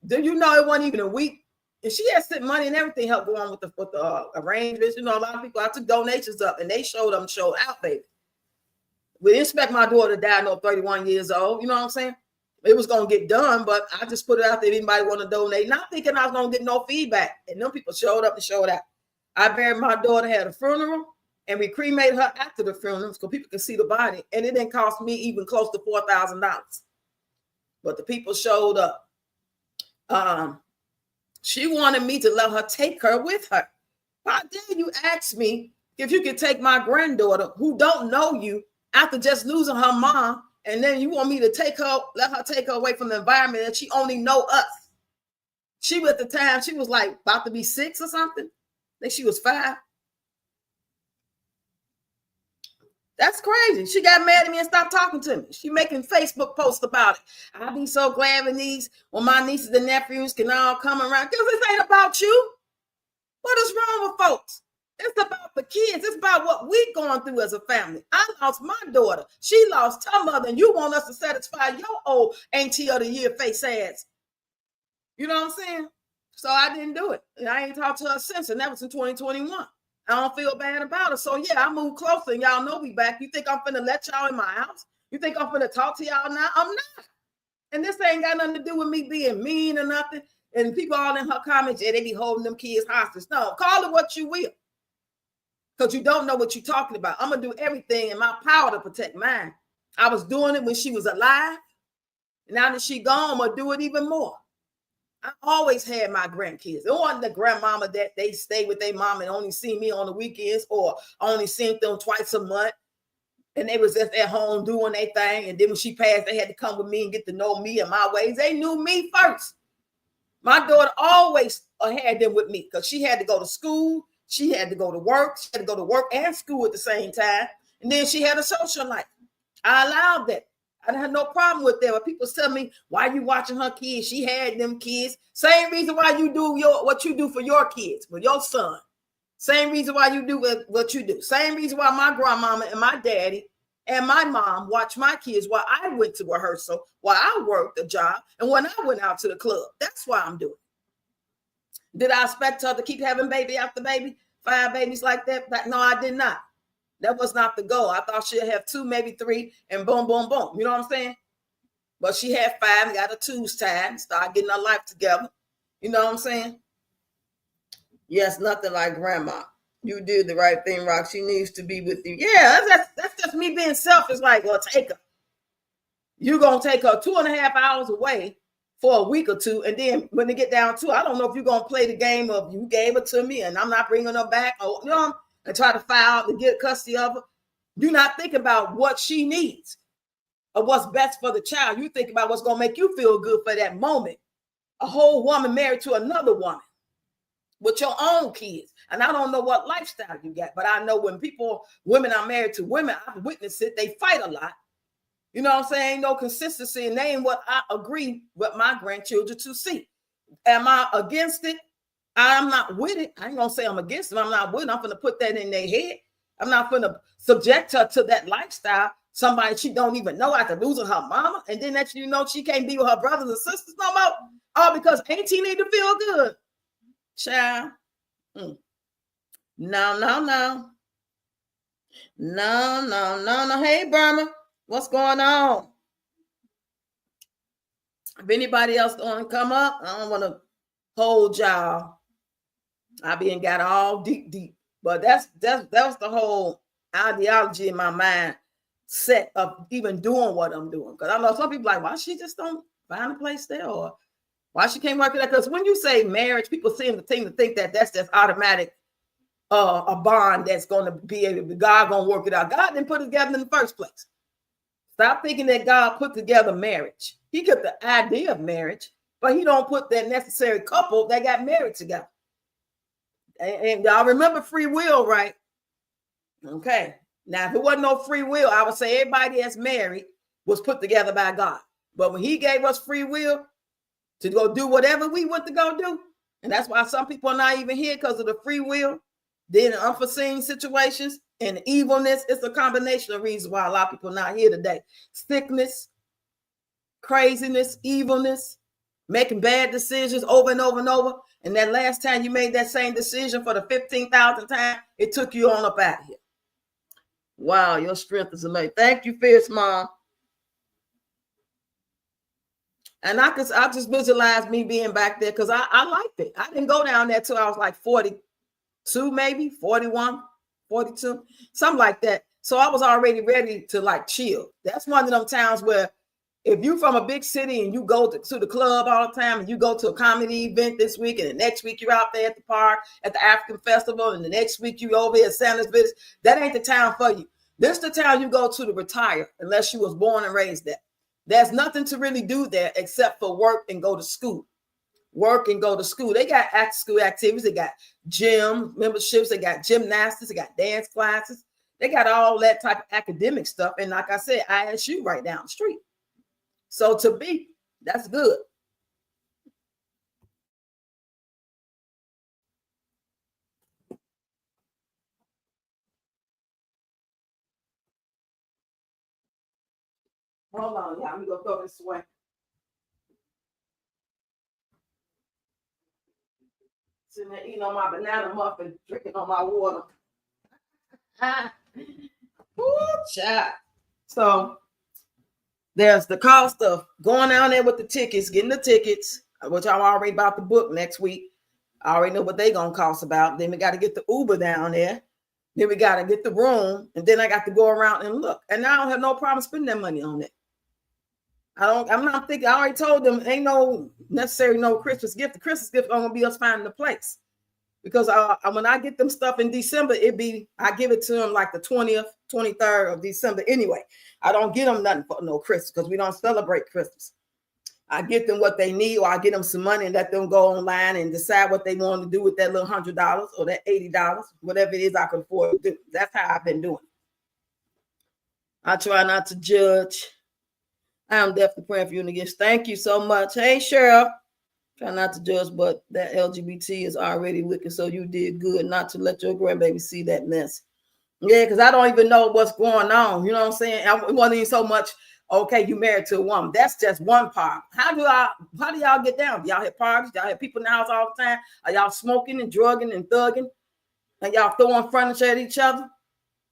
Do you know it wasn't even a week? And she had sent money and everything, helped go on with the arrangements. You know, a lot of people, I took donations up, and they showed out, baby. We didn't expect my daughter to die, no, 31 years old. You know what I'm saying? It was going to get done, but I just put it out there if anybody want to donate, not thinking I was going to get no feedback. And them people showed up and showed out. I buried my daughter, had a funeral, and we cremated her after the funeral so people could see the body. And it didn't cost me even close to $4,000. But the people showed up. She wanted me to let her take her with her. How dare you ask me if you could take my granddaughter who don't know you after just losing her mom, and then you want me to let her take her away from the environment that she only know us. She was at the time, she was like about to be 6 or something. I think she was 5. That's crazy. She got mad at me and stopped talking to me. She making Facebook posts about it. I'll be so glad when my nieces and nephews can all come around. Because this ain't about you. What is wrong with folks? It's about the kids. It's about what we're going through as a family. I lost my daughter. She lost her mother. And you want us to satisfy your old auntie of the year face ass. You know what I'm saying? So I didn't do it. And I ain't talked to her since. And that was in 2021. I don't feel bad about it. So yeah, I moved closer, and y'all know we back. You think I'm finna let y'all in my house? You think I'm finna talk to y'all now? I'm not. And this ain't got nothing to do with me being mean or nothing. And people all in her comments, yeah, they be holding them kids hostage. No, call it what you will. Because you don't know what you're talking about. I'm going to do everything in my power to protect mine. I was doing it when she was alive. Now that she gone, I'm going to do it even more. I always had my grandkids. It wasn't the grandmama that they stay with their mom and only see me on the weekends, or only seen them twice a month. And they was just at home doing their thing. And then when she passed, they had to come with me and get to know me and my ways. They knew me first. My daughter always had them with me because she had to go to school. She had to go to work. She had to go to work and school at the same time. And then she had a social life. I allowed that. I didn't have no problem with that. But people tell me, why you watching her kids? She had them kids. Same reason why you do what you do for your kids, for your son. Same reason why you do what you do. Same reason why my grandmama and my daddy and my mom watched my kids while I went to rehearsal, while I worked a job, and when I went out to the club. That's why I'm doing it. Did I expect her to keep having baby after baby, 5 babies like that? No, I did not. That was not the goal. I thought she'd have 2, maybe 3, and boom, boom, boom. You know what I'm saying? But she had 5, got her tubes tied, started getting her life together. You know what I'm saying? Yes, nothing like grandma. You did the right thing, Rock. She needs to be with you. Yeah, that's just me being selfish. Like, well, take her. You're going to take her 2.5 hours away for a week or 2. And then when they get down to, I don't know if you're going to play the game of you gave her to me and I'm not bringing her back, or, you know, and try to file to get custody of her. You're not thinking about what she needs or what's best for the child. You think about what's going to make you feel good for that moment. A whole woman married to another woman. with your own kids. And I don't know what lifestyle you got, but I know when women are married to women, I've witnessed it, they fight a lot. You know what I'm saying? Ain't no consistency, and they ain't what I agree with my grandchildren to see. Am I against it? I'm not with it. I ain't gonna say I'm against it. I'm not with it. I'm gonna put that in their head. I'm not gonna subject her to that lifestyle. Somebody she don't even know after losing her mama, and then that you know she can't be with her brothers and sisters no more. All because auntie need to feel good. Child. No. Hey, Burma, what's going on? If anybody else going to come up, I don't want to hold y'all. I been got all deep, but that was the whole ideology in my mind set of even doing what I'm doing. Because I know some people like, why she just don't find a place there, or why she can't work it out? Because when you say marriage, people seem to think that that's just automatic. A bond that's going to be able to, God going to work it out. God didn't put it together in the first place. Stop thinking that God put together marriage. He got the idea of marriage, but he don't put that necessary couple that got married together. And y'all remember free will, right? Okay. Now, if it wasn't no free will, I would say everybody that's married was put together by God. But when he gave us free will to go do whatever we want to go do, and that's why some people are not even here because of the free will, then unforeseen situations and evilness. It's a combination of reasons why a lot of people are not here today. Sickness, craziness, evilness, making bad decisions over and over and over. And that last time you made that same decision for the 15,000th time, it took you on up out of here. Wow, your strength is amazing. Thank you, Fierce Mom. And I just visualize me being back there because I liked it. I didn't go down there till I was like 42, maybe 41, 42, something like that. So I was already ready to like chill. That's one of them towns where if you from a big city and you go to the club all the time and you go to a comedy event this week and the next week you're out there at the park at the African festival and the next week you over here at Santa's Village, that ain't the town for you. This the town you go to retire unless you was born and raised there. There's nothing to really do there except for work and go to school. Work and go to school. They got after school activities. They got gym memberships. They got gymnastics. They got dance classes. They got all that type of academic stuff. And like I said, ISU right down the street. So to be, that's good. Hold on, y'all. I'm gonna go this way. Sitting there eating on my banana muffin, drinking on my water. Ooh, child. So there's the cost of going down there with the tickets, getting the tickets, which I'm already about to book next week. I already know what they're gonna cost about. Then we got to get the Uber down there. Then we got to get the room, and then I got to go around and look. And I don't have no problem spending that money on it. I'm not thinking. I already told them ain't no necessary no Christmas gift. The Christmas gift gonna be us finding the place. Because when I get them stuff in December, I give it to them like the 20th, 23rd of December anyway. I don't get them nothing for no Christmas because we don't celebrate Christmas. I get them what they need, or I get them some money and let them go online and decide what they want to do with that little $100 or that $80, whatever it is I can afford to do. That's how I've been doing. I try not to judge. I'm definitely praying for you and against. Thank you so much. Hey, Cheryl. Try not to judge, but that LGBT is already wicked, so you did good not to let your grandbaby see that mess. Yeah, because I don't even know what's going on. You know what I'm saying? It wasn't even so much, okay, you married to a woman. That's just one part. How do y'all get down? Do y'all have parties? Y'all have people in the house all the time? Are y'all smoking and drugging and thugging? And y'all throwing furniture at each other?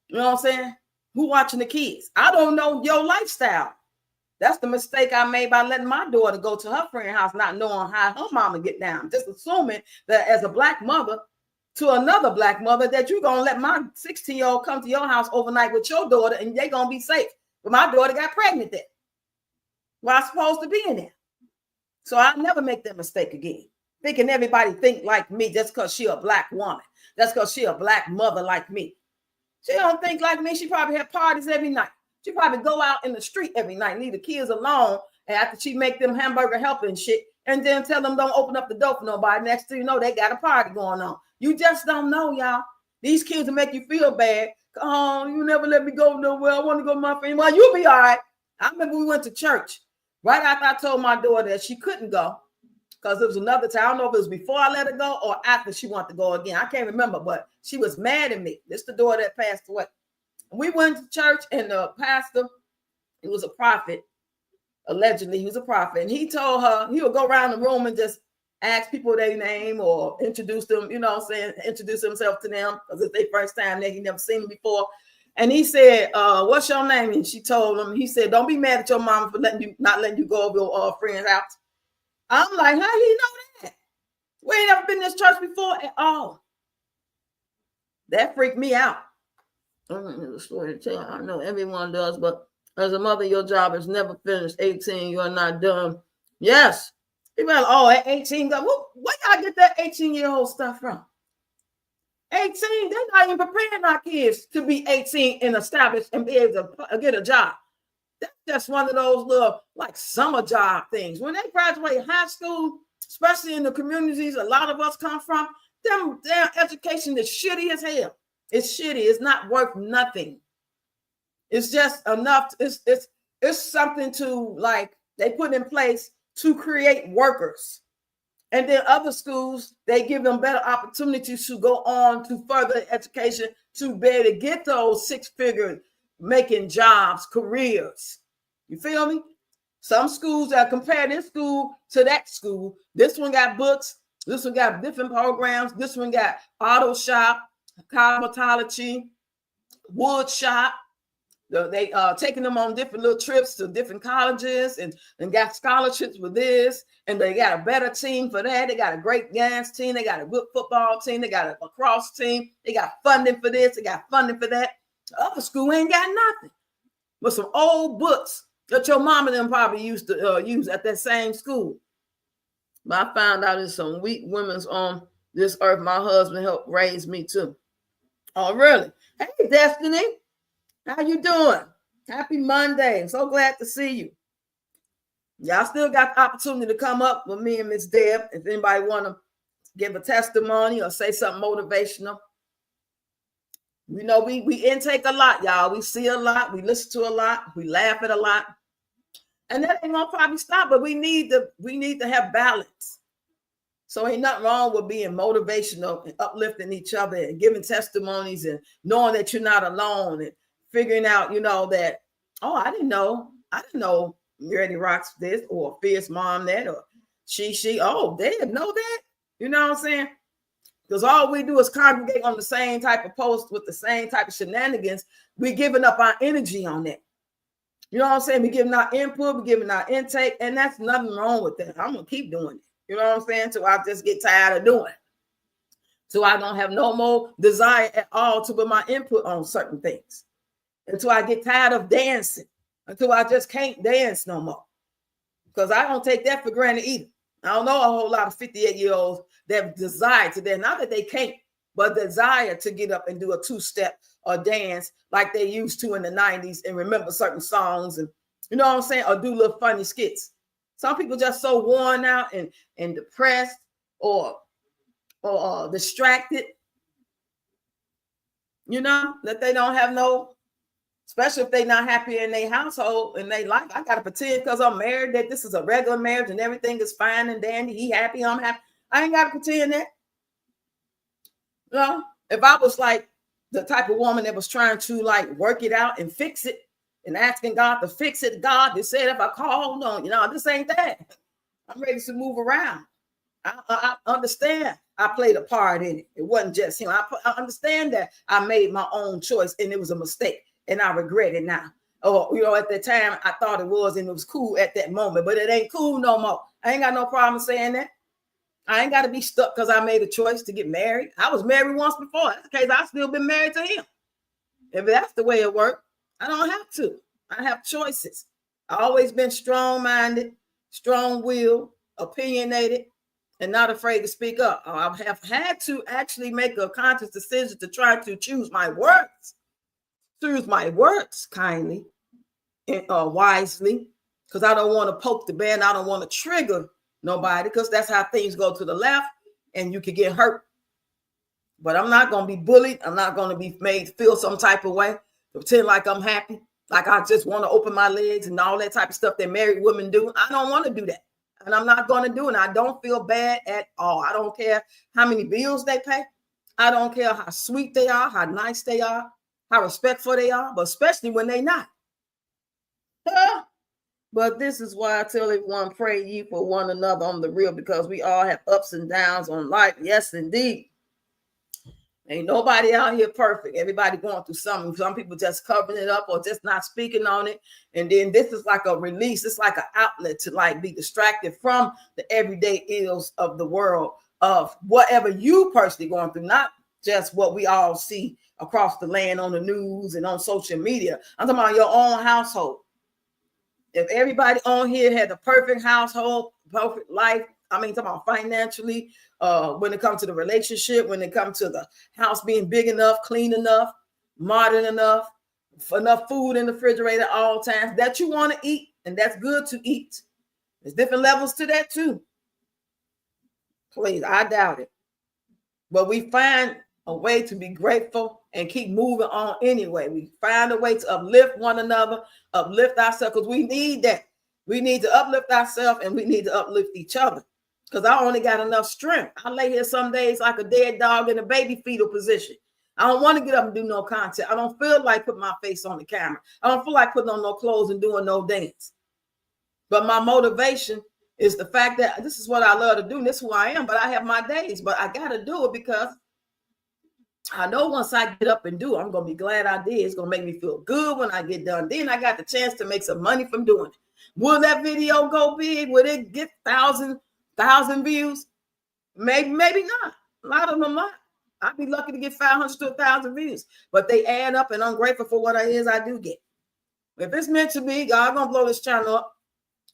You know what I'm saying? Who watching the kids? I don't know your lifestyle. That's the mistake I made by letting my daughter go to her friend's house, not knowing how her mama get down. Just assuming that as a black mother to another black mother that you're going to let my 16-year-old come to your house overnight with your daughter and they're going to be safe. But my daughter got pregnant there. Well, I'm supposed to be in there. So I'll never make that mistake again. Thinking everybody think like me just because she a black woman. That's because she a black mother like me. She don't think like me. She probably have parties every night. She probably go out in the street every night, leave the kids alone. And after she make them hamburger helper and shit, and then tell them don't open up the door for nobody. Next thing you know, they got a party going on. You just don't know, y'all. These kids will make you feel bad. Oh, you never let me go nowhere. I want to go with my friend. Well, you'll be all right. I remember we went to church. Right after I told my daughter that she couldn't go, because it was another time. I don't know if it was before I let her go or after she wanted to go again. I can't remember, but she was mad at me. This is the daughter that passed away. We went to church, and the pastor, he was a prophet. Allegedly, he was a prophet. And he told her he would go around the room and just ask people their name or introduce them, you know what I'm saying, introduce himself to them because it's their first time there. He never seen them before. And he said, what's your name? And she told him, he said, don't be mad at your mama for not letting you go over your friend's house. I'm like, how he know that? We ain't never been to this church before at all. That freaked me out. I don't know the story to tell. I know everyone does, but as a mother, your job is never finished. 18, you're not done. Yes. People are like, oh, at 18, where y'all get that 18-year-old stuff from? 18, they're not even preparing our kids to be 18 and established and be able to get a job. That's just one of those little like summer job things. When they graduate high school, especially in the communities a lot of us come from, their education is shitty as hell. It's shitty. It's not worth nothing. It's just enough. It's something to like they put in place to create workers. And then other schools, they give them better opportunities to go on to further education to be able to get those six-figure making jobs, careers. You feel me? Some schools are comparing this school to that school. This one got books. This one got different programs. This one got auto shop, cosmetology, wood shop. They taking them on different little trips to different colleges and got scholarships for this. And they got a better team for that. They got a great dance team. They got a good football team. They got a lacrosse team. They got funding for this. They got funding for that. The other school ain't got nothing but some old books that your mama and them probably used to use at that same school. But I found out there's some weak women's on this earth. My husband helped raise me too. Oh, really? Hey, Destiny. How you doing? Happy Monday. I'm so glad to see you. Y'all still got the opportunity to come up with me and Miss Deb. If anybody want to give a testimony or say something motivational. You know, we intake a lot, y'all. We see a lot. We listen to a lot. We laugh at a lot. And that ain't gonna probably stop, but we need to have balance. So ain't nothing wrong with being motivational and uplifting each other and giving testimonies and knowing that you're not alone and figuring out, you know, that, oh, I didn't know Mary Rocks this or Fierce Mom that or she, oh, they didn't know that. You know what I'm saying? Because all we do is congregate on the same type of post with the same type of shenanigans. We're giving up our energy on that. You know what I'm saying? We're giving our input, we're giving our intake, and that's nothing wrong with that. I'm going to keep doing it. You know what I'm saying? Till I just get tired of doing it. So I don't have no more desire at all to put my input on certain things. Until I get tired of dancing. Until I just can't dance no more. Because I don't take that for granted either. I don't know a whole lot of 58-year-olds that desire to dance. Not that they can't, but desire to get up and do a two-step or dance like they used to in the 90s and remember certain songs and, you know what I'm saying, or do little funny skits. Some people just so worn out and depressed or distracted, you know, that they don't have no, especially if they're not happy in their household and they like, I got to pretend because I'm married that this is a regular marriage and everything is fine and dandy. He happy, I'm happy. I ain't got to pretend that. You know, if I was like the type of woman that was trying to like work it out and fix it and asking God to fix it, God, they said if I call, no, you know, this ain't that. I'm ready to move around. I understand I played a part in it. It wasn't just him. I understand that I made my own choice and it was a mistake and I regret it now. Or, you know, at the time I thought it was and it was cool at that moment, but it ain't cool no more. I ain't got no problem saying that. I ain't got to be stuck because I made a choice to get married. I was married once before. That's the case. I've still been married to him. If that's the way it worked, I don't have to. I have choices. I've always been strong-minded, strong-willed, opinionated, and not afraid to speak up. I have had to actually make a conscious decision to try to choose my words kindly and wisely, because I don't want to poke the bear and I don't want to trigger nobody, because that's how things go to the left and you could get hurt. But I'm not going to be bullied. I'm not going to be made feel some type of way, pretend like I'm happy, like I just want to open my legs and all that type of stuff that married women do. I don't want to do that. And I'm not going to do it. I don't feel bad at all. I don't care how many bills they pay. I don't care how sweet they are, how nice they are, how respectful they are, but especially when they're not. But this is why I tell everyone, pray ye for one another on the real, because we all have ups and downs on life. Yes, indeed. Ain't nobody out here perfect. Everybody going through something. Some people just covering it up or just not speaking on it. And then this is like a release. It's like an outlet to like be distracted from the everyday ills of the world, of whatever you personally going through, not just what we all see across the land on the news and on social media. I'm talking about your own household. If everybody on here had the perfect household, perfect life, I mean, talking about financially, when it comes to the relationship, when it comes to the house being big enough, clean enough, modern enough food in the refrigerator at all times that you want to eat, and that's good to eat. There's different levels to that too. Please, I doubt it. But we find a way to be grateful and keep moving on anyway. We find a way to uplift one another, uplift ourselves, because we need that. We need to uplift ourselves and we need to uplift each other. Because I only got enough strength. I lay here some days like a dead dog in a baby fetal position. I don't want to get up and do no content. I don't feel like putting my face on the camera. I don't feel like putting on no clothes and doing no dance. But my motivation is the fact that this is what I love to do. And this is who I am. But I have my days. But I got to do it because I know once I get up and do it, I'm going to be glad I did. It's going to make me feel good when I get done. Then I got the chance to make some money from doing it. Will that video go big? Will it get 1,000 views? Maybe not. A lot of them not. I'd be lucky to get 500 to 1,000 views. But they add up, and I'm grateful for what it is I do get. If it's meant to be, God going to blow this channel up.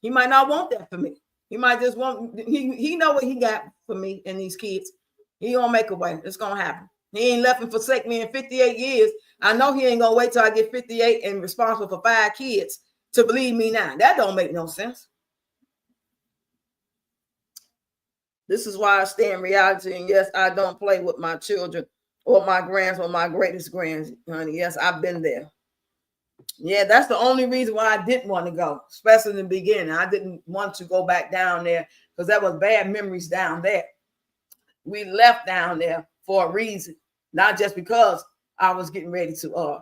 He might not want that for me. He might just want, he know what he got for me and these kids. He gonna make a way. It's gonna happen. He ain't left and forsake me in 58 years. I know he ain't gonna wait till I get 58 and responsible for 5 kids to believe me now. That don't make no sense. This is why I stay in reality. And yes, I don't play with my children or my grands or my greatest grands, honey. Yes, I've been there. Yeah, that's the only reason why I didn't want to go, especially in the beginning. I didn't want to go back down there because that was bad memories down there. We left down there for a reason, not just because I was getting ready to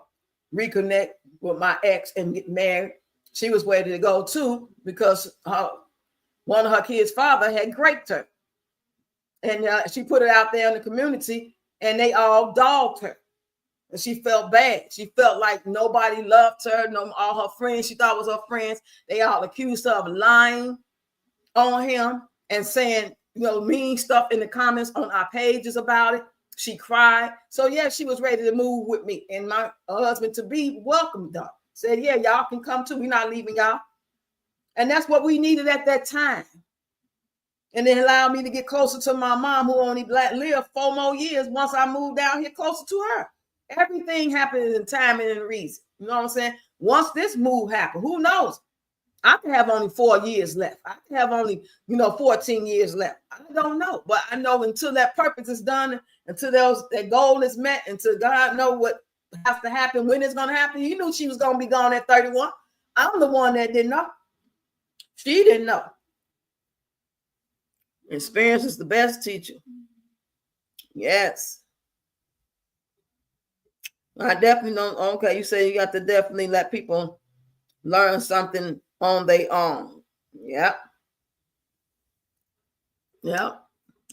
reconnect with my ex and get married. She was ready to go too because one of her kids' father had raped her. And she put it out there in the community and they all dogged her. And she felt bad. She felt like nobody loved her. All her friends she thought was her friends, they all accused her of lying on him and saying, mean stuff in the comments on our pages about it. She cried. So yeah, she was ready to move with me. And my husband to be welcomed her. Said, yeah, y'all can come too. We're not leaving y'all. And that's what we needed at that time. And then allowed me to get closer to my mom, who only lived 4 more years once I moved down here closer to her. Everything happens in time and in reason. You know what I'm saying? Once this move happened, who knows? I can have only 4 years left. I can have only, 14 years left. I don't know. But I know until that purpose is done, until that goal is met, until God knows what has to happen, when it's going to happen. He knew she was going to be gone at 31. I'm the one that didn't know. She didn't know. Experience is the best teacher. Yes. I definitely don't. Okay, you say you got to definitely let people learn something on their own. Yep.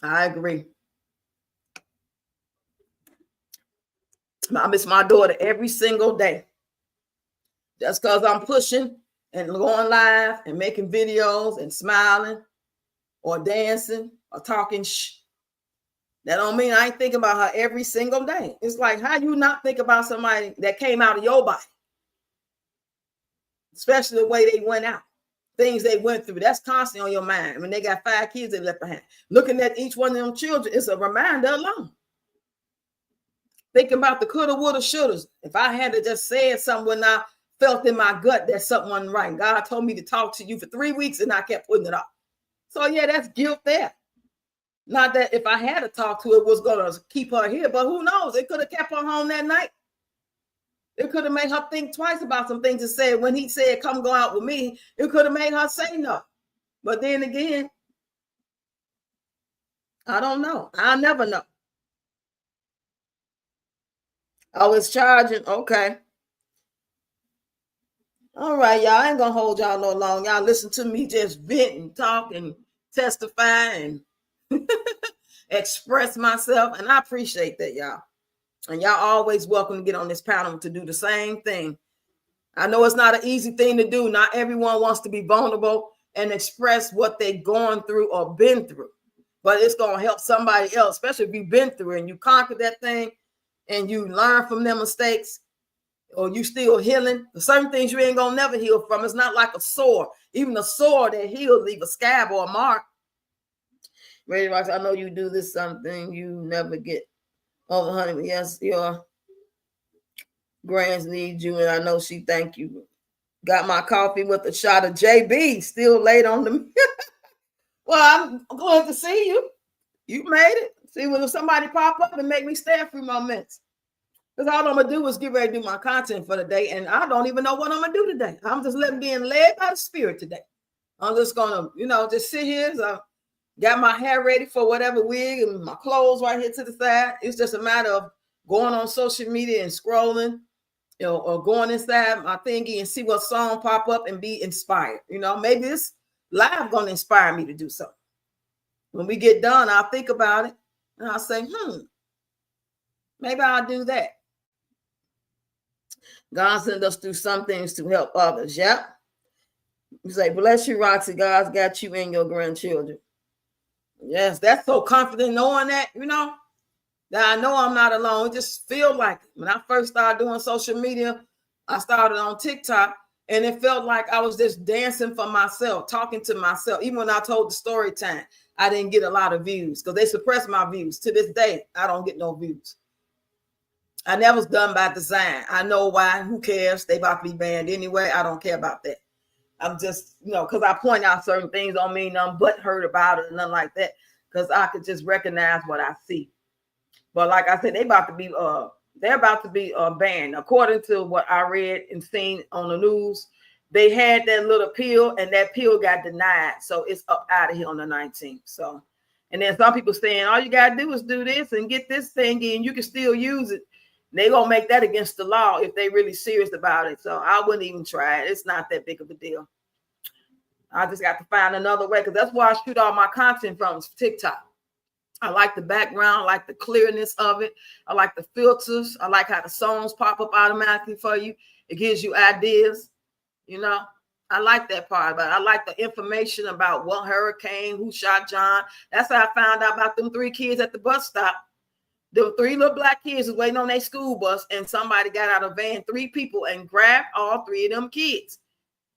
I agree. I miss my daughter every single day. Just because I'm pushing and going live and making videos and smiling or dancing or talking that don't mean I ain't thinking about her every single day. It's like, how you not think about somebody that came out of your body? Especially the way they went out. Things they went through. That's constantly on your mind. When they got 5 kids they left behind. Looking at each one of them children is a reminder alone. Thinking about the coulda, woulda, shouldas. If I had to just say something when I felt in my gut that something wasn't right. God told me to talk to you for 3 weeks and I kept putting it off. So yeah, that's guilt there. Not that if I had to talk to it was gonna keep her here, but who knows? It could have kept her home that night. It could have made her think twice about some things to say. When he said, come go out with me, it could have made her say no. But then again, I don't know. I'll never know. Oh, it's charging. Okay. All right, y'all. I ain't gonna hold y'all no long. Y'all listen to me just vent and talk and testify and express myself. And I appreciate that, y'all. And y'all always welcome to get on this panel to do the same thing. I know it's not an easy thing to do. Not everyone wants to be vulnerable and express what they're going through or been through. But it's going to help somebody else, especially if you've been through and you conquered that thing and you learn from their mistakes, or you still healing. Certain things you ain't going to never heal from. It's not like a sore. Even a sore that heals leave a scab or a mark. Ray Rocks, I know you do this something you never get over, honey. Yes, your grands need you, and I know she thank you. Got my coffee with a shot of JB. Still late on the. Well, I'm glad to see you. You made it. See, when somebody pop up and make me stay a few more minutes. Because all I'm going to do is get ready to do my content for the day. And I don't even know what I'm going to do today. I'm just being led by the Spirit today. I'm just going to, just sit here. So got my hair ready for whatever wig and my clothes right here to the side. It's just a matter of going on social media and scrolling, or going inside my thingy and see what song pop up and be inspired. Maybe this live going to inspire me to do something. When we get done, I'll think about it and I'll say, maybe I'll do that. God sent us through some things to help others. Yep. You say, bless you, Roxy. God's got you and your grandchildren. Yes, that's so confident knowing that, that I know I'm not alone. It just feel like it. When I first started doing social media, I started on TikTok, and it felt like I was just dancing for myself, talking to myself. Even when I told the story time, I didn't get a lot of views because they suppressed my views. To this day, I don't get no views. I never was done by design. I know why. Who cares? They about to be banned anyway. I don't care about that. I'm just, because I point out certain things don't mean nothing but hurt about it and nothing like that, because I could just recognize what I see. But like I said, they're about to be banned. According to what I read and seen on the news, they had that little appeal and that appeal got denied. So it's up out of here on the 19th. So, and then some people saying, all you got to do is do this and get this thing in. You can still use it. They're going to make that against the law if they really serious about it. So I wouldn't even try it. It's not that big of a deal. I just got to find another way, because that's where I shoot all my content from, TikTok. I like the background. I like the clearness of it. I like the filters. I like how the songs pop up automatically for you. It gives you ideas. I like that part about it. I like the information about what hurricane, who shot John. That's how I found out about them 3 kids at the bus stop. The 3 little black kids was waiting on their school bus, and somebody got out of a van, 3 people, and grabbed all 3 of them kids.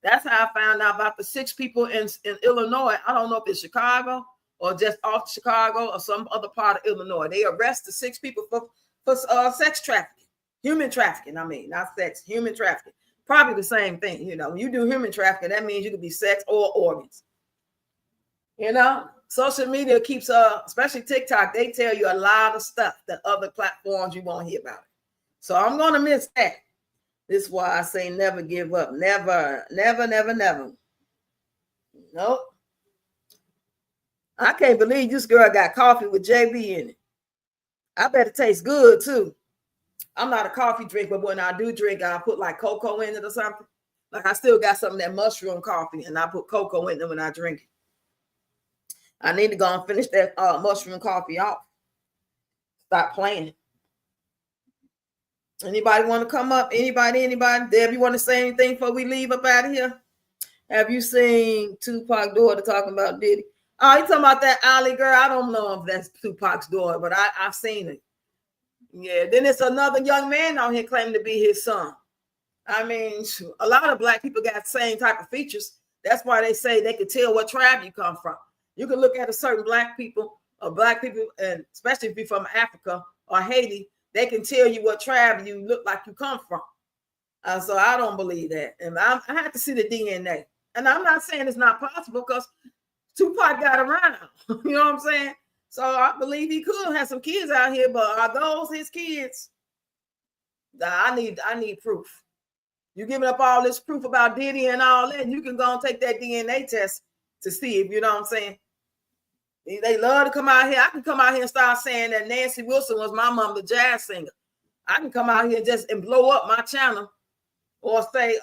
That's how I found out about the 6 people in Illinois. I don't know if it's Chicago or just off Chicago or some other part of Illinois. They arrested 6 people for sex trafficking, human trafficking. I mean, not sex, human trafficking. Probably the same thing. When you do human trafficking, that means you could be sex or organs. Social media keeps, especially TikTok, they tell you a lot of stuff that other platforms you won't hear about. So I'm going to miss that. This is why I say never give up. Never, never, never, never. Nope. I can't believe this girl got coffee with JB in it. I bet it tastes good too. I'm not a coffee drinker, but when I do drink, I put like cocoa in it or something. Like I still got some of that mushroom coffee, and I put cocoa in it when I drink it. I need to go and finish that mushroom coffee off. Stop playing. Anybody want to come up? Anybody? Deb, you want to say anything before we leave up out of here? Have you seen Tupac's daughter talking about Diddy? Oh, you talking about that alley girl? I don't know if that's Tupac's daughter, but I've seen it. Yeah, then it's another young man out here claiming to be his son. I mean, a lot of black people got the same type of features. That's why they say they can tell what tribe you come from. You can look at a certain black people, and especially if you're from Africa or Haiti, they can tell you what tribe you look like you come from. So I don't believe that. And I had to see the DNA. And I'm not saying it's not possible, because Tupac got around. You know what I'm saying? So I believe he could have some kids out here, but are those his kids? I need proof. You giving up all this proof about Diddy and all that, and you can go and take that DNA test to see if you know what I'm saying. They love to come out here. I can come out here and start saying that Nancy Wilson was my mom, the jazz singer. I can come out here just and blow up my channel, or say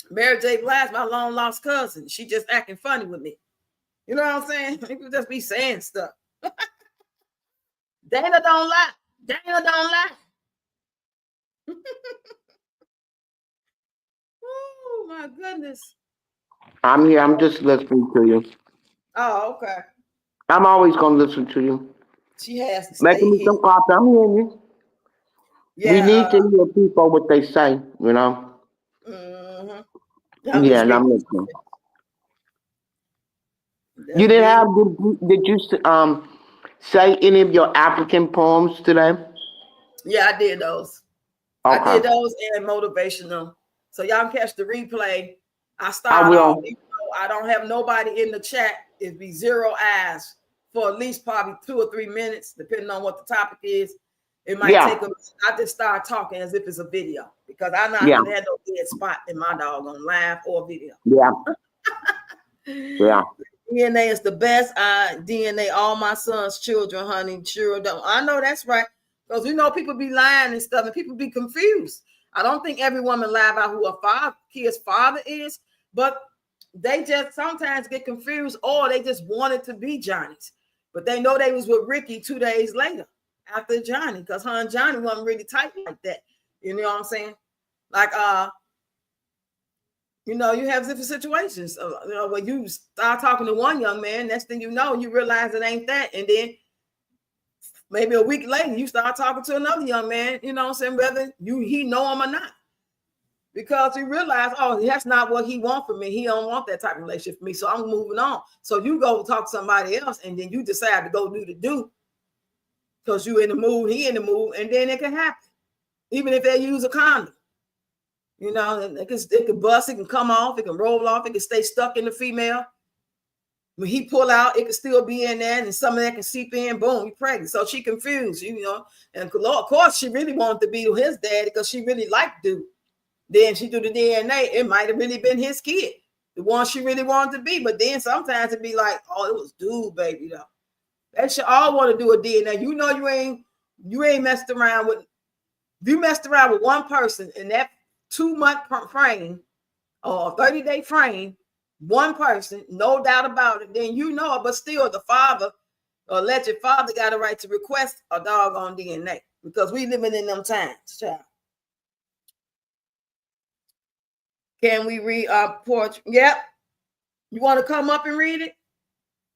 Mary J. Blige, my long lost cousin. She just acting funny with me. You know what I'm saying? People just be saying stuff. Dana don't lie. Dana don't lie. Oh my goodness. I'm here. I'm just listening to you. Oh, okay. I'm always gonna listen to you. She has to Making stay me here. some coffee. I'm hearing you. Yeah. We need to hear people what they say. You know. Mm-hmm. Yeah, and I'm listening. You didn't have did you say any of your African poems today? Yeah, I did those. Okay. I did those and motivational. So y'all catch the replay. I I start will. off, even though I don't have nobody in the chat, it'd be 0 eyes for at least probably 2 or 3 minutes, depending on what the topic is. It might take a I just start talking as if it's a video because I'm not gonna have no dead spot in my doggone live or video. Yeah. Yeah. DNA is the best DNA. All my son's children, honey, sure don't. I know that's right. Because you know people be lying and stuff, and people be confused. I don't think every woman lie about who a kid's father is, but they just sometimes get confused, or they just wanted to be Johnny's, but they know they was with Ricky 2 days later after Johnny, because her and Johnny wasn't really tight like that. You know what I'm saying? Like you know, you have different situations. You know, when you start talking to one young man, next thing you know, you realize it ain't that. And then maybe a week later, you start talking to another young man, you know what I'm saying, whether he know him or not. Because he realized, oh, that's not what he wants from me. He don't want that type of relationship from me. So I'm moving on. So you go talk to somebody else, and then you decide to go do the do because you in the mood, he in the mood, and then it can happen. Even if they use a condom. You know, it can bust, it can come off, it can roll off, it can stay stuck in the female. When he pull out, it can still be in there, and some of that can seep in. Boom, you're pregnant. So she confused, you know. And of course, she really wanted to be his daddy because she really liked dude. Then she do the DNA. It might have really been his kid, the one she really wanted to be. But then sometimes it'd be like, oh, it was dude, baby, though. That should all want to do a DNA. You know, you ain't messed around with. If you messed around with one person in that 2-month frame or 30-day frame, one person, no doubt about it, then you know it. But still, the father, alleged father, got a right to request a doggone DNA because we living in them times, child. Can we read our porch? Yep. You want to come up and read it?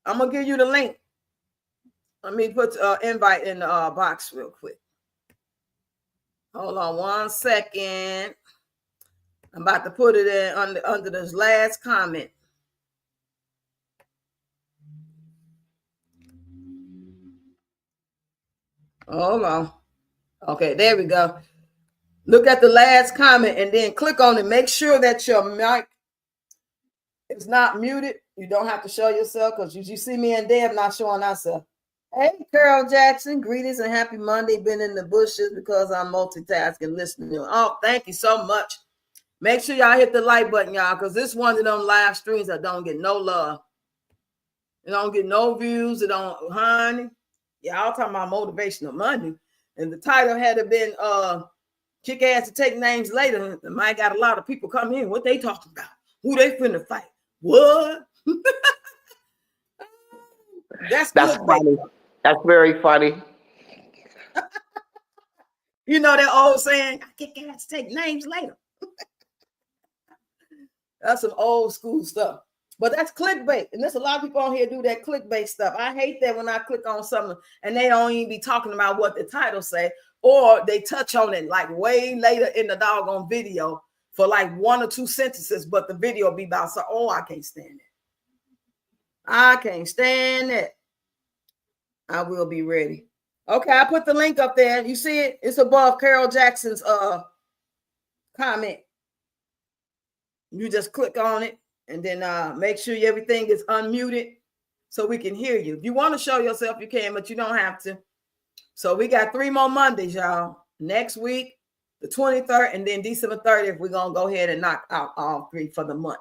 I'm gonna give you the link. Let me put invite in the box real quick. Hold on 1 second. I'm about to put it in under this last comment. Hold on. Okay, there we go. Look at the last comment and then click on it. Make sure that your mic is not muted. You don't have to show yourself because you see me and Deb not showing ourselves. Hey, Carol Jackson, greetings and happy Monday. Been in the bushes because I'm multitasking, listening. Oh, thank you so much. Make sure y'all hit the like button, y'all, because this one of them live streams that don't get no love. It don't get no views. It don't, honey. Y'all talking about motivational Monday. And the title had to been kick ass to take names later. And might got a lot of people come in. What they talking about? Who they finna fight? What? That's funny. That's very funny. You know that old saying, I kick ass to take names later. That's some old school stuff. But that's clickbait. And there's a lot of people on here do that clickbait stuff. I hate that when I click on something and they don't even be talking about what the title say, or they touch on it like way later in the doggone video for like 1 or 2 sentences, but the video be about, so, oh, I can't stand it. I can't stand it. I will be ready. Okay, I put the link up there. You see it? It's above Carol Jackson's comment. You just click on it. And then make sure everything is unmuted so we can hear you. If you want to show yourself, you can, but you don't have to. So we got 3 more Mondays, y'all. Next week, the 23rd, and then December 30th, we're going to go ahead and knock out all 3 for the month.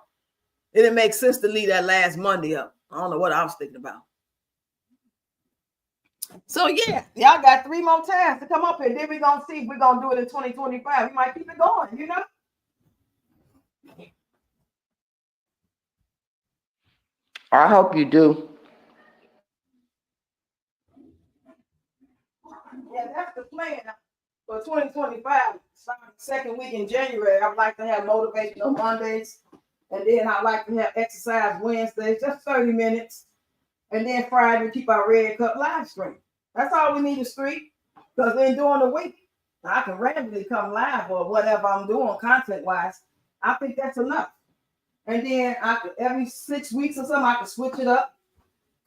It didn't make sense to leave that last Monday up. I don't know what I was thinking about. So yeah, y'all got 3 more times to come up here. Then we're going to see if we're going to do it in 2025. We might keep it going, you know? I hope you do. Yeah, that's the plan for 2025. Starting the second week in January, I'd like to have motivational Mondays. And then I'd like to have exercise Wednesdays, just 30 minutes. And then Friday, we keep our Red Cup live stream. That's all we need is 3. Because then during the week, I can randomly come live or whatever I'm doing content-wise. I think that's enough. And then every 6 weeks or something, I can switch it up,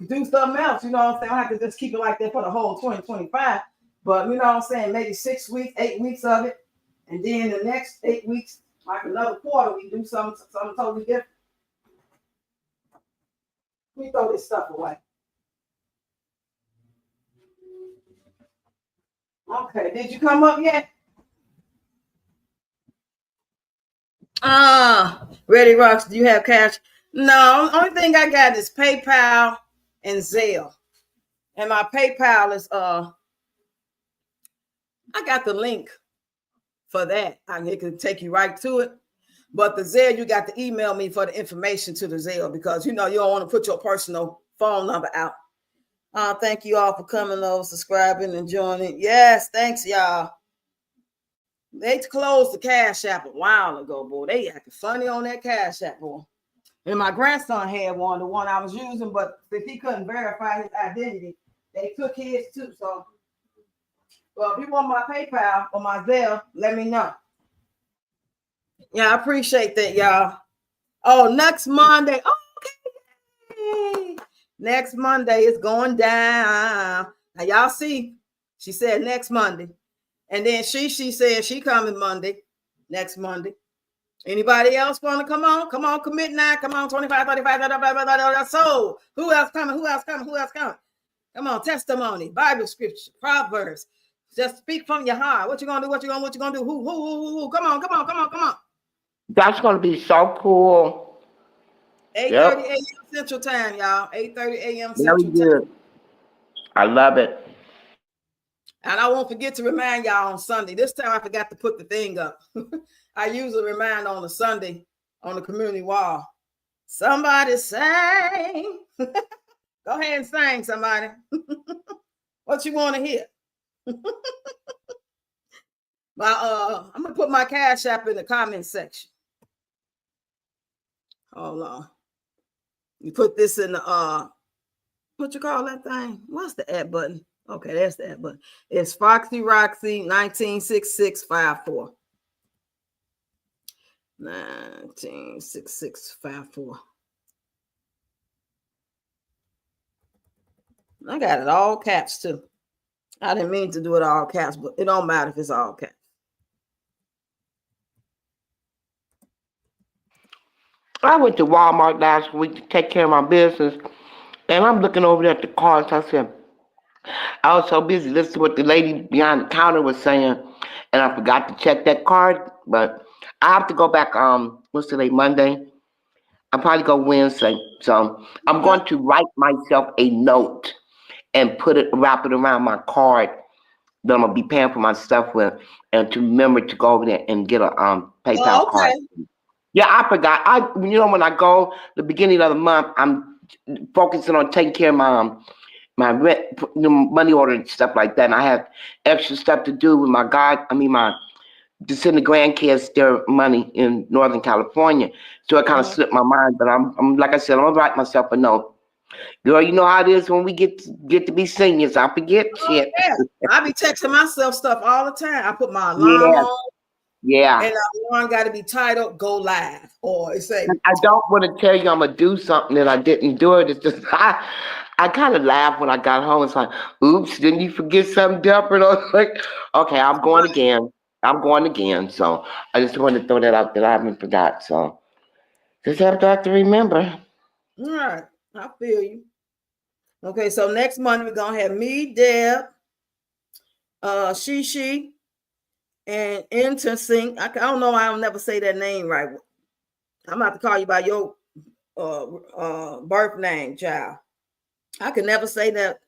do something else. You know what I'm saying? I don't have to just keep it like that for the whole 2025. But you know what I'm saying? Maybe 6 weeks, 8 weeks of it. And then the next 8 weeks, like another quarter, we do something totally different. We throw this stuff away. Okay, did you come up yet? Ready Rocks, do you have cash? No, only thing I got is PayPal and Zelle. And my PayPal is I got the link for that. It can take you right to it. But the Zelle, you got to email me for the information to the Zelle because you know you don't want to put your personal phone number out. Thank you all for coming over, subscribing, and joining. Yes, thanks, y'all. They closed the Cash App a while ago, boy. They acted funny on that Cash App, boy. And my grandson had one, the one I was using, but if he couldn't verify his identity, they took his too. So, well, if you want my PayPal or my Zelle, let me know. Yeah, I appreciate that, y'all. Oh, next Monday. Oh, okay. Next Monday is going down. Now, y'all see, she said next Monday. And then she said she coming Monday, next Monday. Anybody else want to come on? Come on, commit now. Come on, 25, 35, so who else coming? Who else coming? Who else coming? Come on, testimony, Bible scripture, Proverbs. Just speak from your heart. What you gonna do? What you gonna do? Who? Come on. That's gonna be so cool. 8:30 a.m. Central Time, y'all. 8:30 a.m. Very Central good. Time. I love it. And I won't forget to remind y'all on Sunday. This time I forgot to put the thing up. I usually remind on a Sunday on the community wall. Somebody sing. Go ahead and sing, somebody. What you want to hear? I'm gonna put my Cash App in the comment section. Hold on. You put this in the what you call that thing? What's the add button? Okay, that's the add button. It's Foxy Roxy 196654. 196654. I got it all caps too. I didn't mean to do it all caps, but it don't matter if it's all caps. I went to Walmart last week to take care of my business, and I'm looking over there at the cards. I said, I was so busy listening to what the lady behind the counter was saying, and I forgot to check that card. But I have to go back. What's today? Monday. I'll probably go Wednesday. So I'm going to write myself a note and wrap it around my card that I'm gonna be paying for my stuff with, and to remember to go over there and get a PayPal card. Yeah, I forgot. When I go the beginning of the month, I'm focusing on taking care of my rent, money order and stuff like that. And I have extra stuff to do with to send the grandkids their money in Northern California. So it kind of slipped my mind. But I'm like I said, I'm gonna write myself a note. Girl, you know how it is when we get to be seniors. I forget shit. Yeah. I be texting myself stuff all the time. I put my alarm on. Yeah. And the alarm got to be titled "Go Live," or it say. I don't want to tell you I'm gonna do something and I didn't do it. It's just I kind of laughed when I got home. It's like, oops, didn't you forget something different? I was like, okay, I'm going again. So I just wanted to throw that out that I haven't forgot. So Just have to remember. All right, I feel you. Okay, so next Monday we're gonna have me, Deb, Shishi, and Intersync. I don't know. I'll never say that name right. I'm about to call you by your birth name, child. I can never say that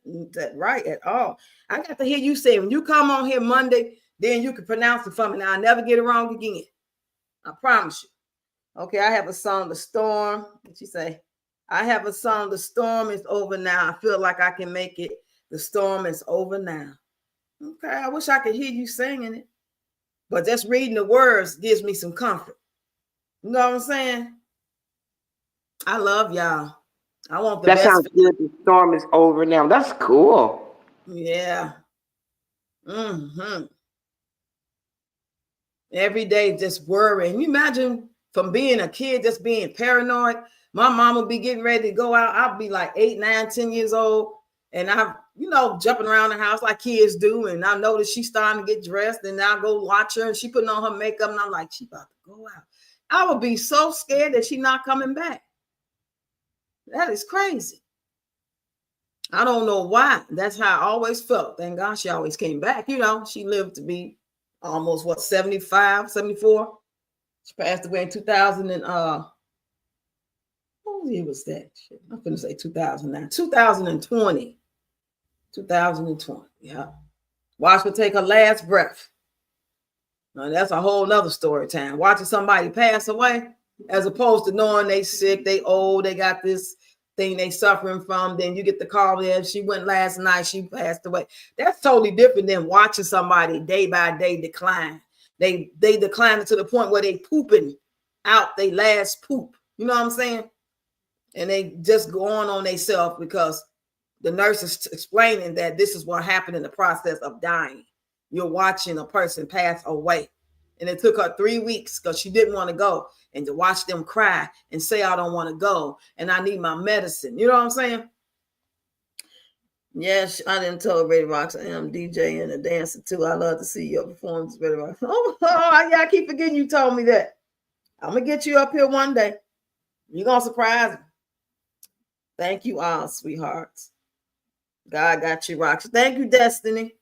right at all. I got to hear you say when you come on here Monday, then you can pronounce it for me. Now I never get it wrong again. I promise you. Okay, I have a song, The Storm. What you say? I have a song, The Storm is over now. I feel like I can make it. The storm is over now. Okay, I wish I could hear you singing it. But just reading the words gives me some comfort. You know what I'm saying? I love y'all. I want the That best. sounds good. The storm is over now. That's cool. Yeah. Mm-hmm. Every day just worrying. You imagine from being a kid, just being paranoid. My mom would be getting ready to go out. I'd be like 8, 9, 10 years old. And I'm, jumping around the house like kids do. And I notice she's starting to get dressed. And I go watch her and she putting on her makeup. And I'm like, she about to go out. I would be so scared that she's not coming back. That is crazy. I don't know why. That's how I always felt. Thank God she always came back. She lived to be almost 75, 74. She passed away in 2000 and what year was that? Shit, I'm gonna say 2009, 2020. 2020. Yeah. Watch her take her last breath. Now, that's a whole nother story time. Watching somebody pass away, as opposed to knowing they sick, they old, they got this thing they suffering from. Then you get the call there. She went last night, she passed away. That's totally different than watching somebody day by day decline. They decline to the point where they pooping out their last poop. You know what I'm saying? And they just go on themselves because the nurse is explaining that this is what happened in the process of dying. You're watching a person pass away. And it took her 3 weeks because she didn't want to go. And to watch them cry and say, I don't want to go. And I need my medicine. You know what I'm saying? Yes, I didn't tell Ready Rocks I am DJ and a dancer too. I love to see your performance, Ready Rocks. Oh, yeah, I keep forgetting you told me that. I'm going to get you up here one day. You're going to surprise me. Thank you all, sweethearts. God got you, Rocks. Thank you, Destiny.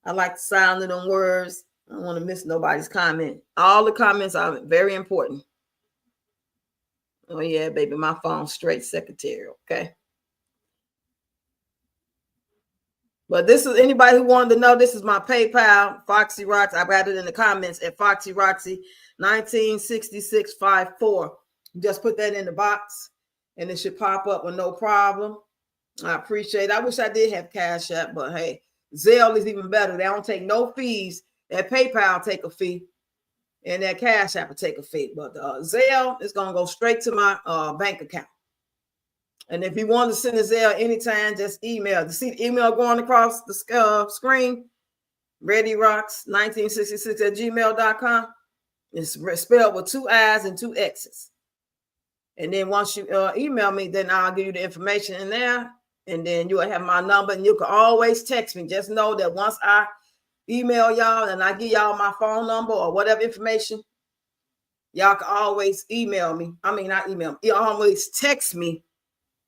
I like the sound of them words. I don't want to miss nobody's comment. All the comments are very important. Oh, yeah, baby, my phone's straight secretary, okay? But this is anybody who wanted to know, this is my PayPal, Foxy Roxy. I got it in the comments at Foxy Roxy 196654. Just put that in the box and it should pop up with no problem. I appreciate it. I wish I did have Cash App, but hey, Zelle is even better. They don't take no fees. That PayPal take a fee, and that Cash App will take a fee. But Zelle is going to go straight to my bank account. And if you want to send a Zelle anytime, just email. You see the email going across the screen? ReadyRocks1966@gmail.com. It's spelled with 2 I's and 2 X's. And then once you email me, then I'll give you the information in there. And then you'll have my number and you can always text me. Just know that once I email y'all and I give y'all my phone number or whatever information, y'all can always email me. I mean, not email me. You always text me.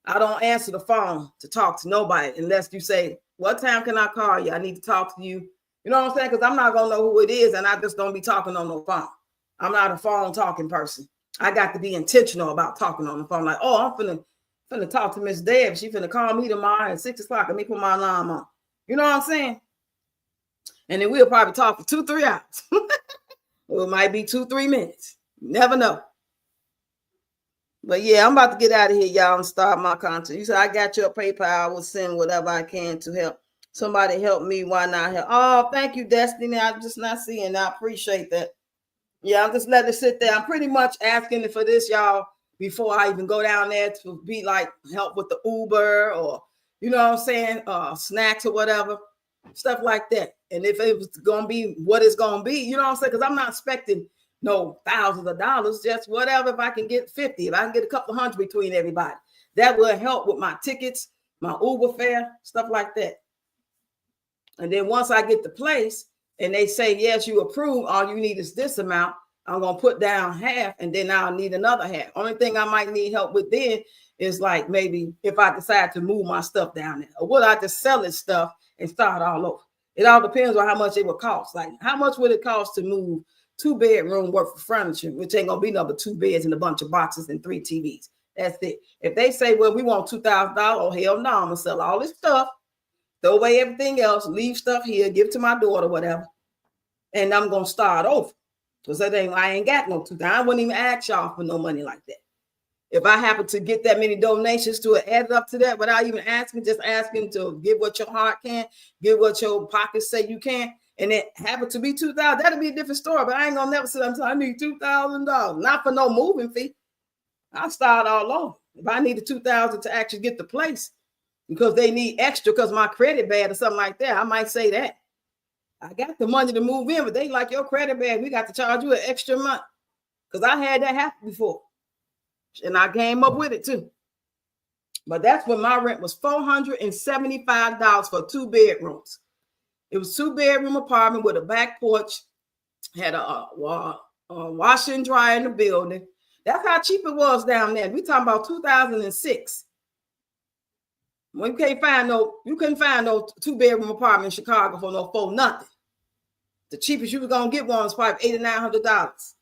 I don't answer the phone to talk to nobody unless you say, what time can I call you? I need to talk to you. You know what I'm saying? Because I'm not going to know who it is and I just don't be talking on no phone. I'm not a phone talking person. I got to be intentional about talking on the phone. Like, oh, I'm finna talk to Miss Deb. She finna call me tomorrow at 6 o'clock. Let me put my alarm on. You know what I'm saying? And then we'll probably talk for 2-3 hours. Or it might be 2-3 minutes. You never know. But yeah, I'm about to get out of here, y'all, and start my content. You said I got your PayPal. I will send whatever I can to help. Somebody help me. Why not help? Oh, thank you, Destiny. I'm just not seeing. I appreciate that. Yeah, I'm just letting it sit there. I'm pretty much asking for this, y'all, before I even go down there to be like help with the Uber or, you know what I'm saying, snacks or whatever, stuff like that. And if it was going to be what it's going to be, you know what I'm saying, because I'm not expecting no thousands of dollars, just whatever. If I can get 50, if I can get a couple hundred between everybody, that will help with my tickets, my Uber fare, stuff like that. And then once I get the place, and they say, yes, you approve, all you need is this amount, I'm going to put down half and then I'll need another half. Only thing I might need help with then is like maybe if I decide to move my stuff down there, or would I just sell this stuff and start all over? It all depends on how much it would cost. Like how much would it cost to move 2-bedroom worth of furniture, which ain't going to be number 2 beds and a bunch of boxes and 3 TVs. That's it. If they say, well, we want $2,000, oh, hell no, I'm going to sell all this stuff, throw away everything else, leave stuff here, give it to my daughter, whatever. And I'm going to start over. Because I ain't got no $2,000. I wouldn't even ask y'all for no money like that. If I happen to get that many donations to add it up to that without even asking, just asking to give what your heart can, give what your pockets say you can, and it happened to be $2,000, that'll be a different story. But I ain't gonna never sit until I need $2,000, not for no moving fee. I'll start all over. If I needed $2,000 to actually get the place because they need extra because my credit bad or something like that, I might say that. I got the money to move in, but they like your credit bad. We got to charge you an extra month because I had that happen before. And I came up with it too. But that's when my rent was $475 for 2 bedrooms. It was 2-bedroom apartment with a back porch, had a washer and dryer in the building. That's how cheap it was down there. We talking about 2006. You couldn't find no 2-bedroom apartment in Chicago for nothing. The cheapest you was gonna get one was probably $800 or $900.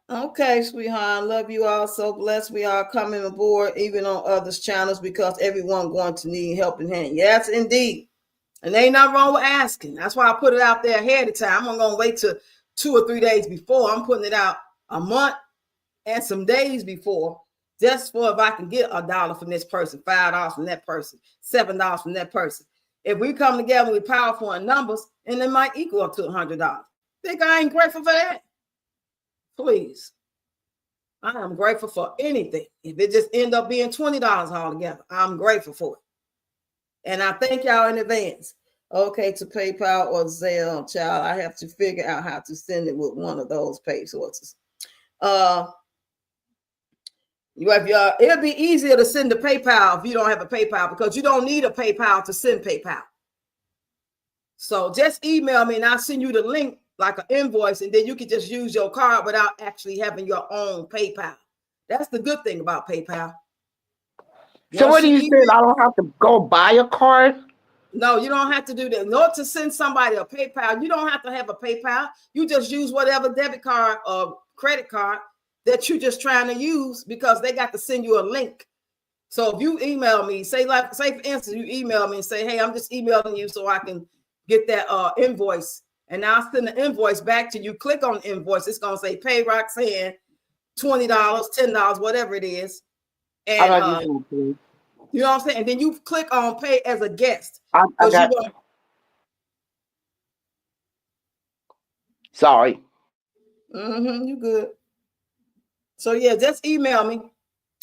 Okay, sweetheart, love you all. So blessed we are coming aboard, even on others' channels, because everyone going to need helping hand. Yes, indeed. And there ain't nothing wrong with asking. That's why I put it out there ahead of time. I'm gonna wait till 2 or 3 days before. I'm putting it out a month and some days before, just for if I can get $1 from this person, $5 from that person, $7 from that person. If we come together with powerful in numbers, and it might equal up to $100. Think I ain't grateful for that? Please. I am grateful for anything. If it just end up being $20 altogether, I'm grateful for it. And I thank y'all in advance. Okay, to PayPal or Zelle, child, I have to figure out how to send it with one of those pay sources. It'll be easier to send to PayPal if you don't have a PayPal, because you don't need a PayPal to send PayPal. So just email me and I'll send you the link like an invoice, and then you can just use your card without actually having your own PayPal. That's the good thing about PayPal. So what do you say? I don't have to go buy a card? No, you don't have to do that. In order to send somebody a PayPal, you don't have to have a PayPal. You just use whatever debit card or credit card that you're just trying to use, because they got to send you a link. So if you email me, say for instance, you email me and say, hey, I'm just emailing you so I can get that invoice. And I'll send the invoice back to you. Click on the invoice. It's going to say pay Roxanne $20, $10, whatever it is. And you know what I'm saying? And then you click on pay as a guest. Sorry. You good. So yeah, just email me.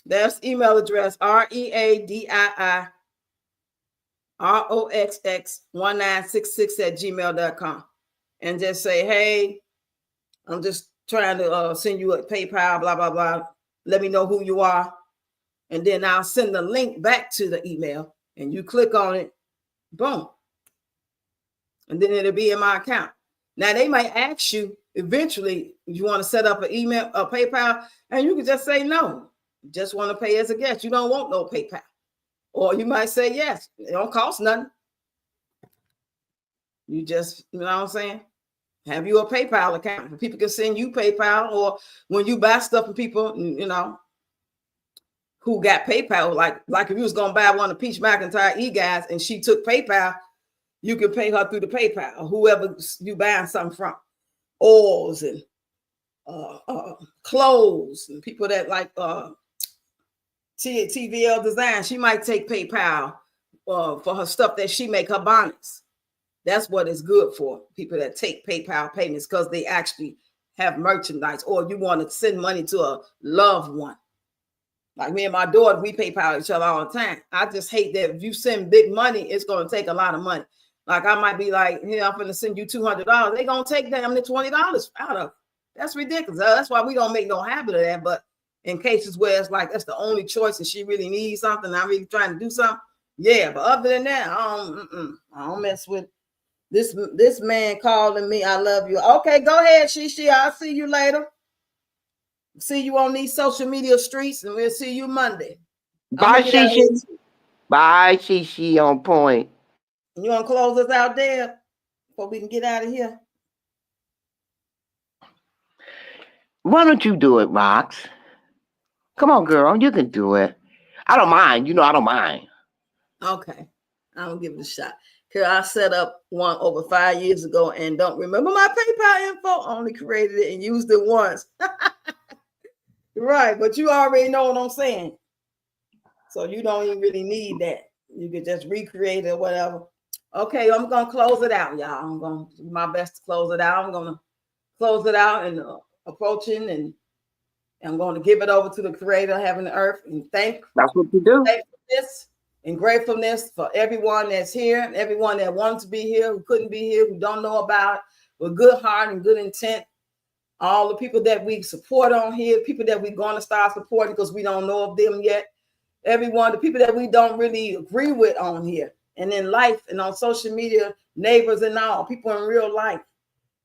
That's email address READIROXX1966@gmail.com. And just say, hey, I'm just trying to send you a PayPal, blah, blah, blah. Let me know who you are. And then I'll send the link back to the email, and you click on it, boom. And then it'll be in my account. Now they might ask you eventually, you want to set up an email, a PayPal, and you can just say no. You just want to pay as a guest. You don't want no PayPal. Or you might say yes. It don't cost nothing. You just, you know what I'm saying? Have you a PayPal account? People can send you PayPal, or when you buy stuff from people, you know, who got PayPal, like if you was gonna buy one of Peach McIntyre guys and she took PayPal, you can pay her through the PayPal, or whoever you buying something from. Oils and clothes, and people that like TVL Design, she might take PayPal for her stuff that she make, her bonnets. That's what it's good for, people that take PayPal payments, because they actually have merchandise, or you want to send money to a loved one. Like me and my daughter, we PayPal each other all the time. I just hate that if you send big money, it's going to take a lot of money. Like I might be like, here, I'm going to send you $200. They're going to take damn near $20 out of it. That's ridiculous. That's why we don't make no habit of that. But in cases where it's like that's the only choice and she really needs something, I'm really trying to do something. Yeah, but other than that, I don't mess with it. This man calling me. I love you. Okay, go ahead, Shishi. I'll see you later. See you on these social media streets, and we'll see you Monday. I'm Bye, gonna get out of Shishi. here too. Bye, Shishi. On point. You want to close us out there before we can get out of here? Why don't you do it, Rox? Come on, girl. You can do it. I don't mind. You know I don't mind. Okay, I'm gonna give it a shot. Here, I set up one over 5 years ago and don't remember my PayPal info. Only created it and used it once. Right, but you already know what I'm saying. So you don't even really need that. You could just recreate it or whatever. Okay, I'm gonna close it out, y'all. I'm gonna do my best to close it out. I'm gonna close it out and approaching, and I'm going to give it over to the Creator of heaven and earth, and That's what you do. thankfulness and gratefulness for everyone that's here and everyone that wanted to be here, who couldn't be here, who don't know about it, with good heart and good intent. All the people that we support on here, people that we're going to start supporting because we don't know of them yet. Everyone, the people that we don't really agree with on here and in life and on social media, neighbors and all, people in real life.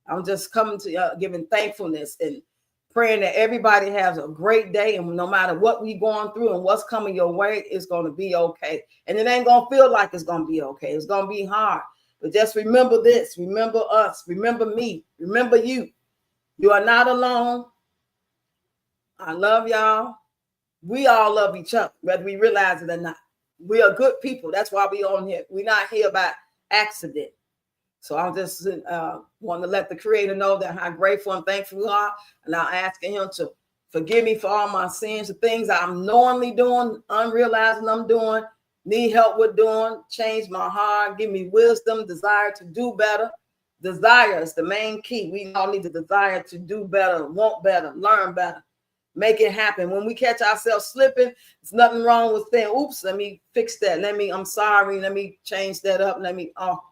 I'm just coming to giving thankfulness and praying that everybody has a great day. And no matter what we're going through and what's coming your way, it's going to be okay. And it ain't going to feel like it's going to be okay. It's going to be hard. But just remember this. Remember us. Remember me. Remember you. You are not alone. I love y'all. We all love each other, whether we realize it or not. We are good people. That's why we on here. We're not here by accident. So I'm just want to let the Creator know that how grateful and thankful we are. And I'm asking him to forgive me for all my sins, the things I'm knowingly doing, unrealizing I'm doing, need help with doing, change my heart, give me wisdom, desire to do better. Desire is the main key. We all need the desire to do better, want better, learn better, make it happen. When we catch ourselves slipping, there's nothing wrong with saying, oops, let me fix that. I'm sorry. Let me change that up.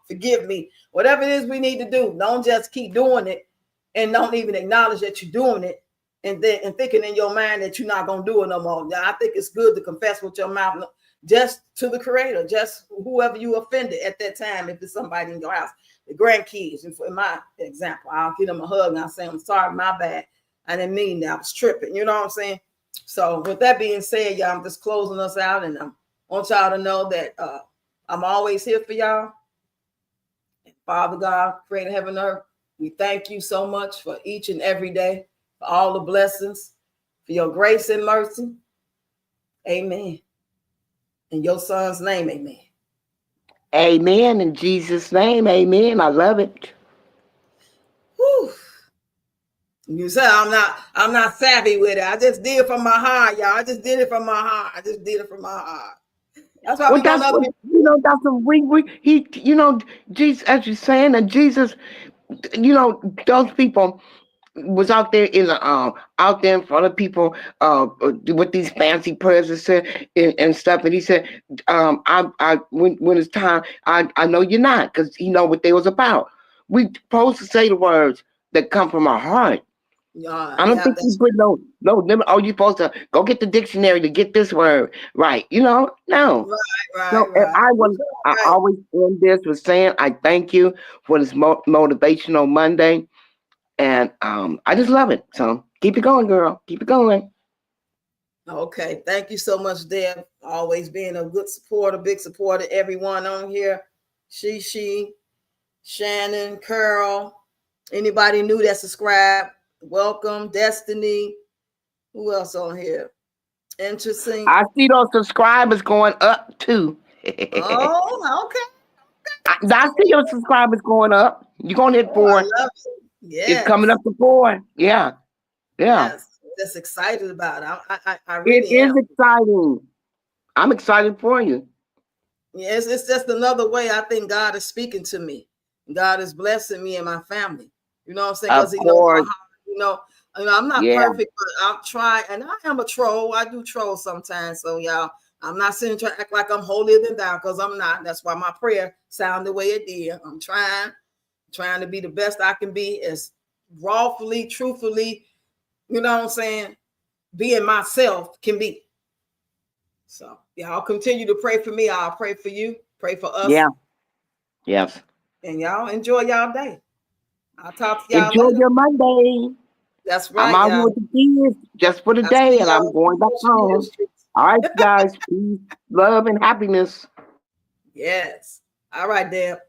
Forgive me. Whatever it is we need to do, don't just keep doing it and don't even acknowledge that you're doing it and thinking in your mind that you're not going to do it no more. Now, I think it's good to confess with your mouth just to the Creator, just whoever you offended at that time. If it's somebody in your house, the grandkids, and for my example, I'll give them a hug and I'll say, I'm sorry, my bad. I didn't mean that. I was tripping. You know what I'm saying? So with that being said, y'all, I'm just closing us out, and I want y'all to know that I'm always here for y'all. Father God, creator heaven and earth, we thank you so much for each and every day, for all the blessings, for your grace and mercy. Amen. In your son's name, amen. Amen. In Jesus' name, amen. I love it. Whew. You said I'm not savvy with it. I just did it from my heart, y'all. I just did it from my heart. That's why Well, we want that's other what people. that's what Jesus, as you're saying, that Jesus, those people was out there out there in front of people with these fancy prayers and stuff, and he said, I when it's time, I know you're not, because he know what they was about. We supposed to say the words that come from our heart. I don't Yeah, think you put no limit. Oh, you supposed to go get the dictionary to get this word right. No. So if right. I Right. always end this with saying I thank you for this motivational Monday, and I just love it. So keep it going, girl. Keep it going. Okay. Thank you so much, Deb. Always being a good supporter, big supporter. Everyone on here. She, Shannon, Carol. Anybody new that subscribe, welcome. Destiny. Who else on here? Interesting. I see those subscribers going up too. Oh, okay. I see your subscribers going up. You're gonna hit Oh, I 4. love it. It's coming Yes. up to 4. Yeah, yeah. Yes. Just excited about it. I It really am. is exciting. I'm excited for you. Yes, it's just another way I think God is speaking to me. God is blessing me and my family. You know what I'm saying? Because Of He knows my course. heart. I'm not Yeah. perfect, but I'll try. And I am a troll. I do troll sometimes. So y'all, I'm not sitting trying to act like I'm holier than thou, because I'm not. That's why my prayer sounded the way it did. I'm trying to be the best I can be, as rawfully, truthfully, you know what I'm saying, being myself can be. So y'all continue to pray for me. I'll pray for you. Pray for us. Yeah. Yes. And y'all enjoy y'all day. I'll talk to y'all Enjoy later. your Monday. That's I'm right, out here y'all. with the kids just for the I'll day, see and y'all I'm in going the back social media home. streets. All right, guys. Peace, love, and happiness. Yes. All right, Deb.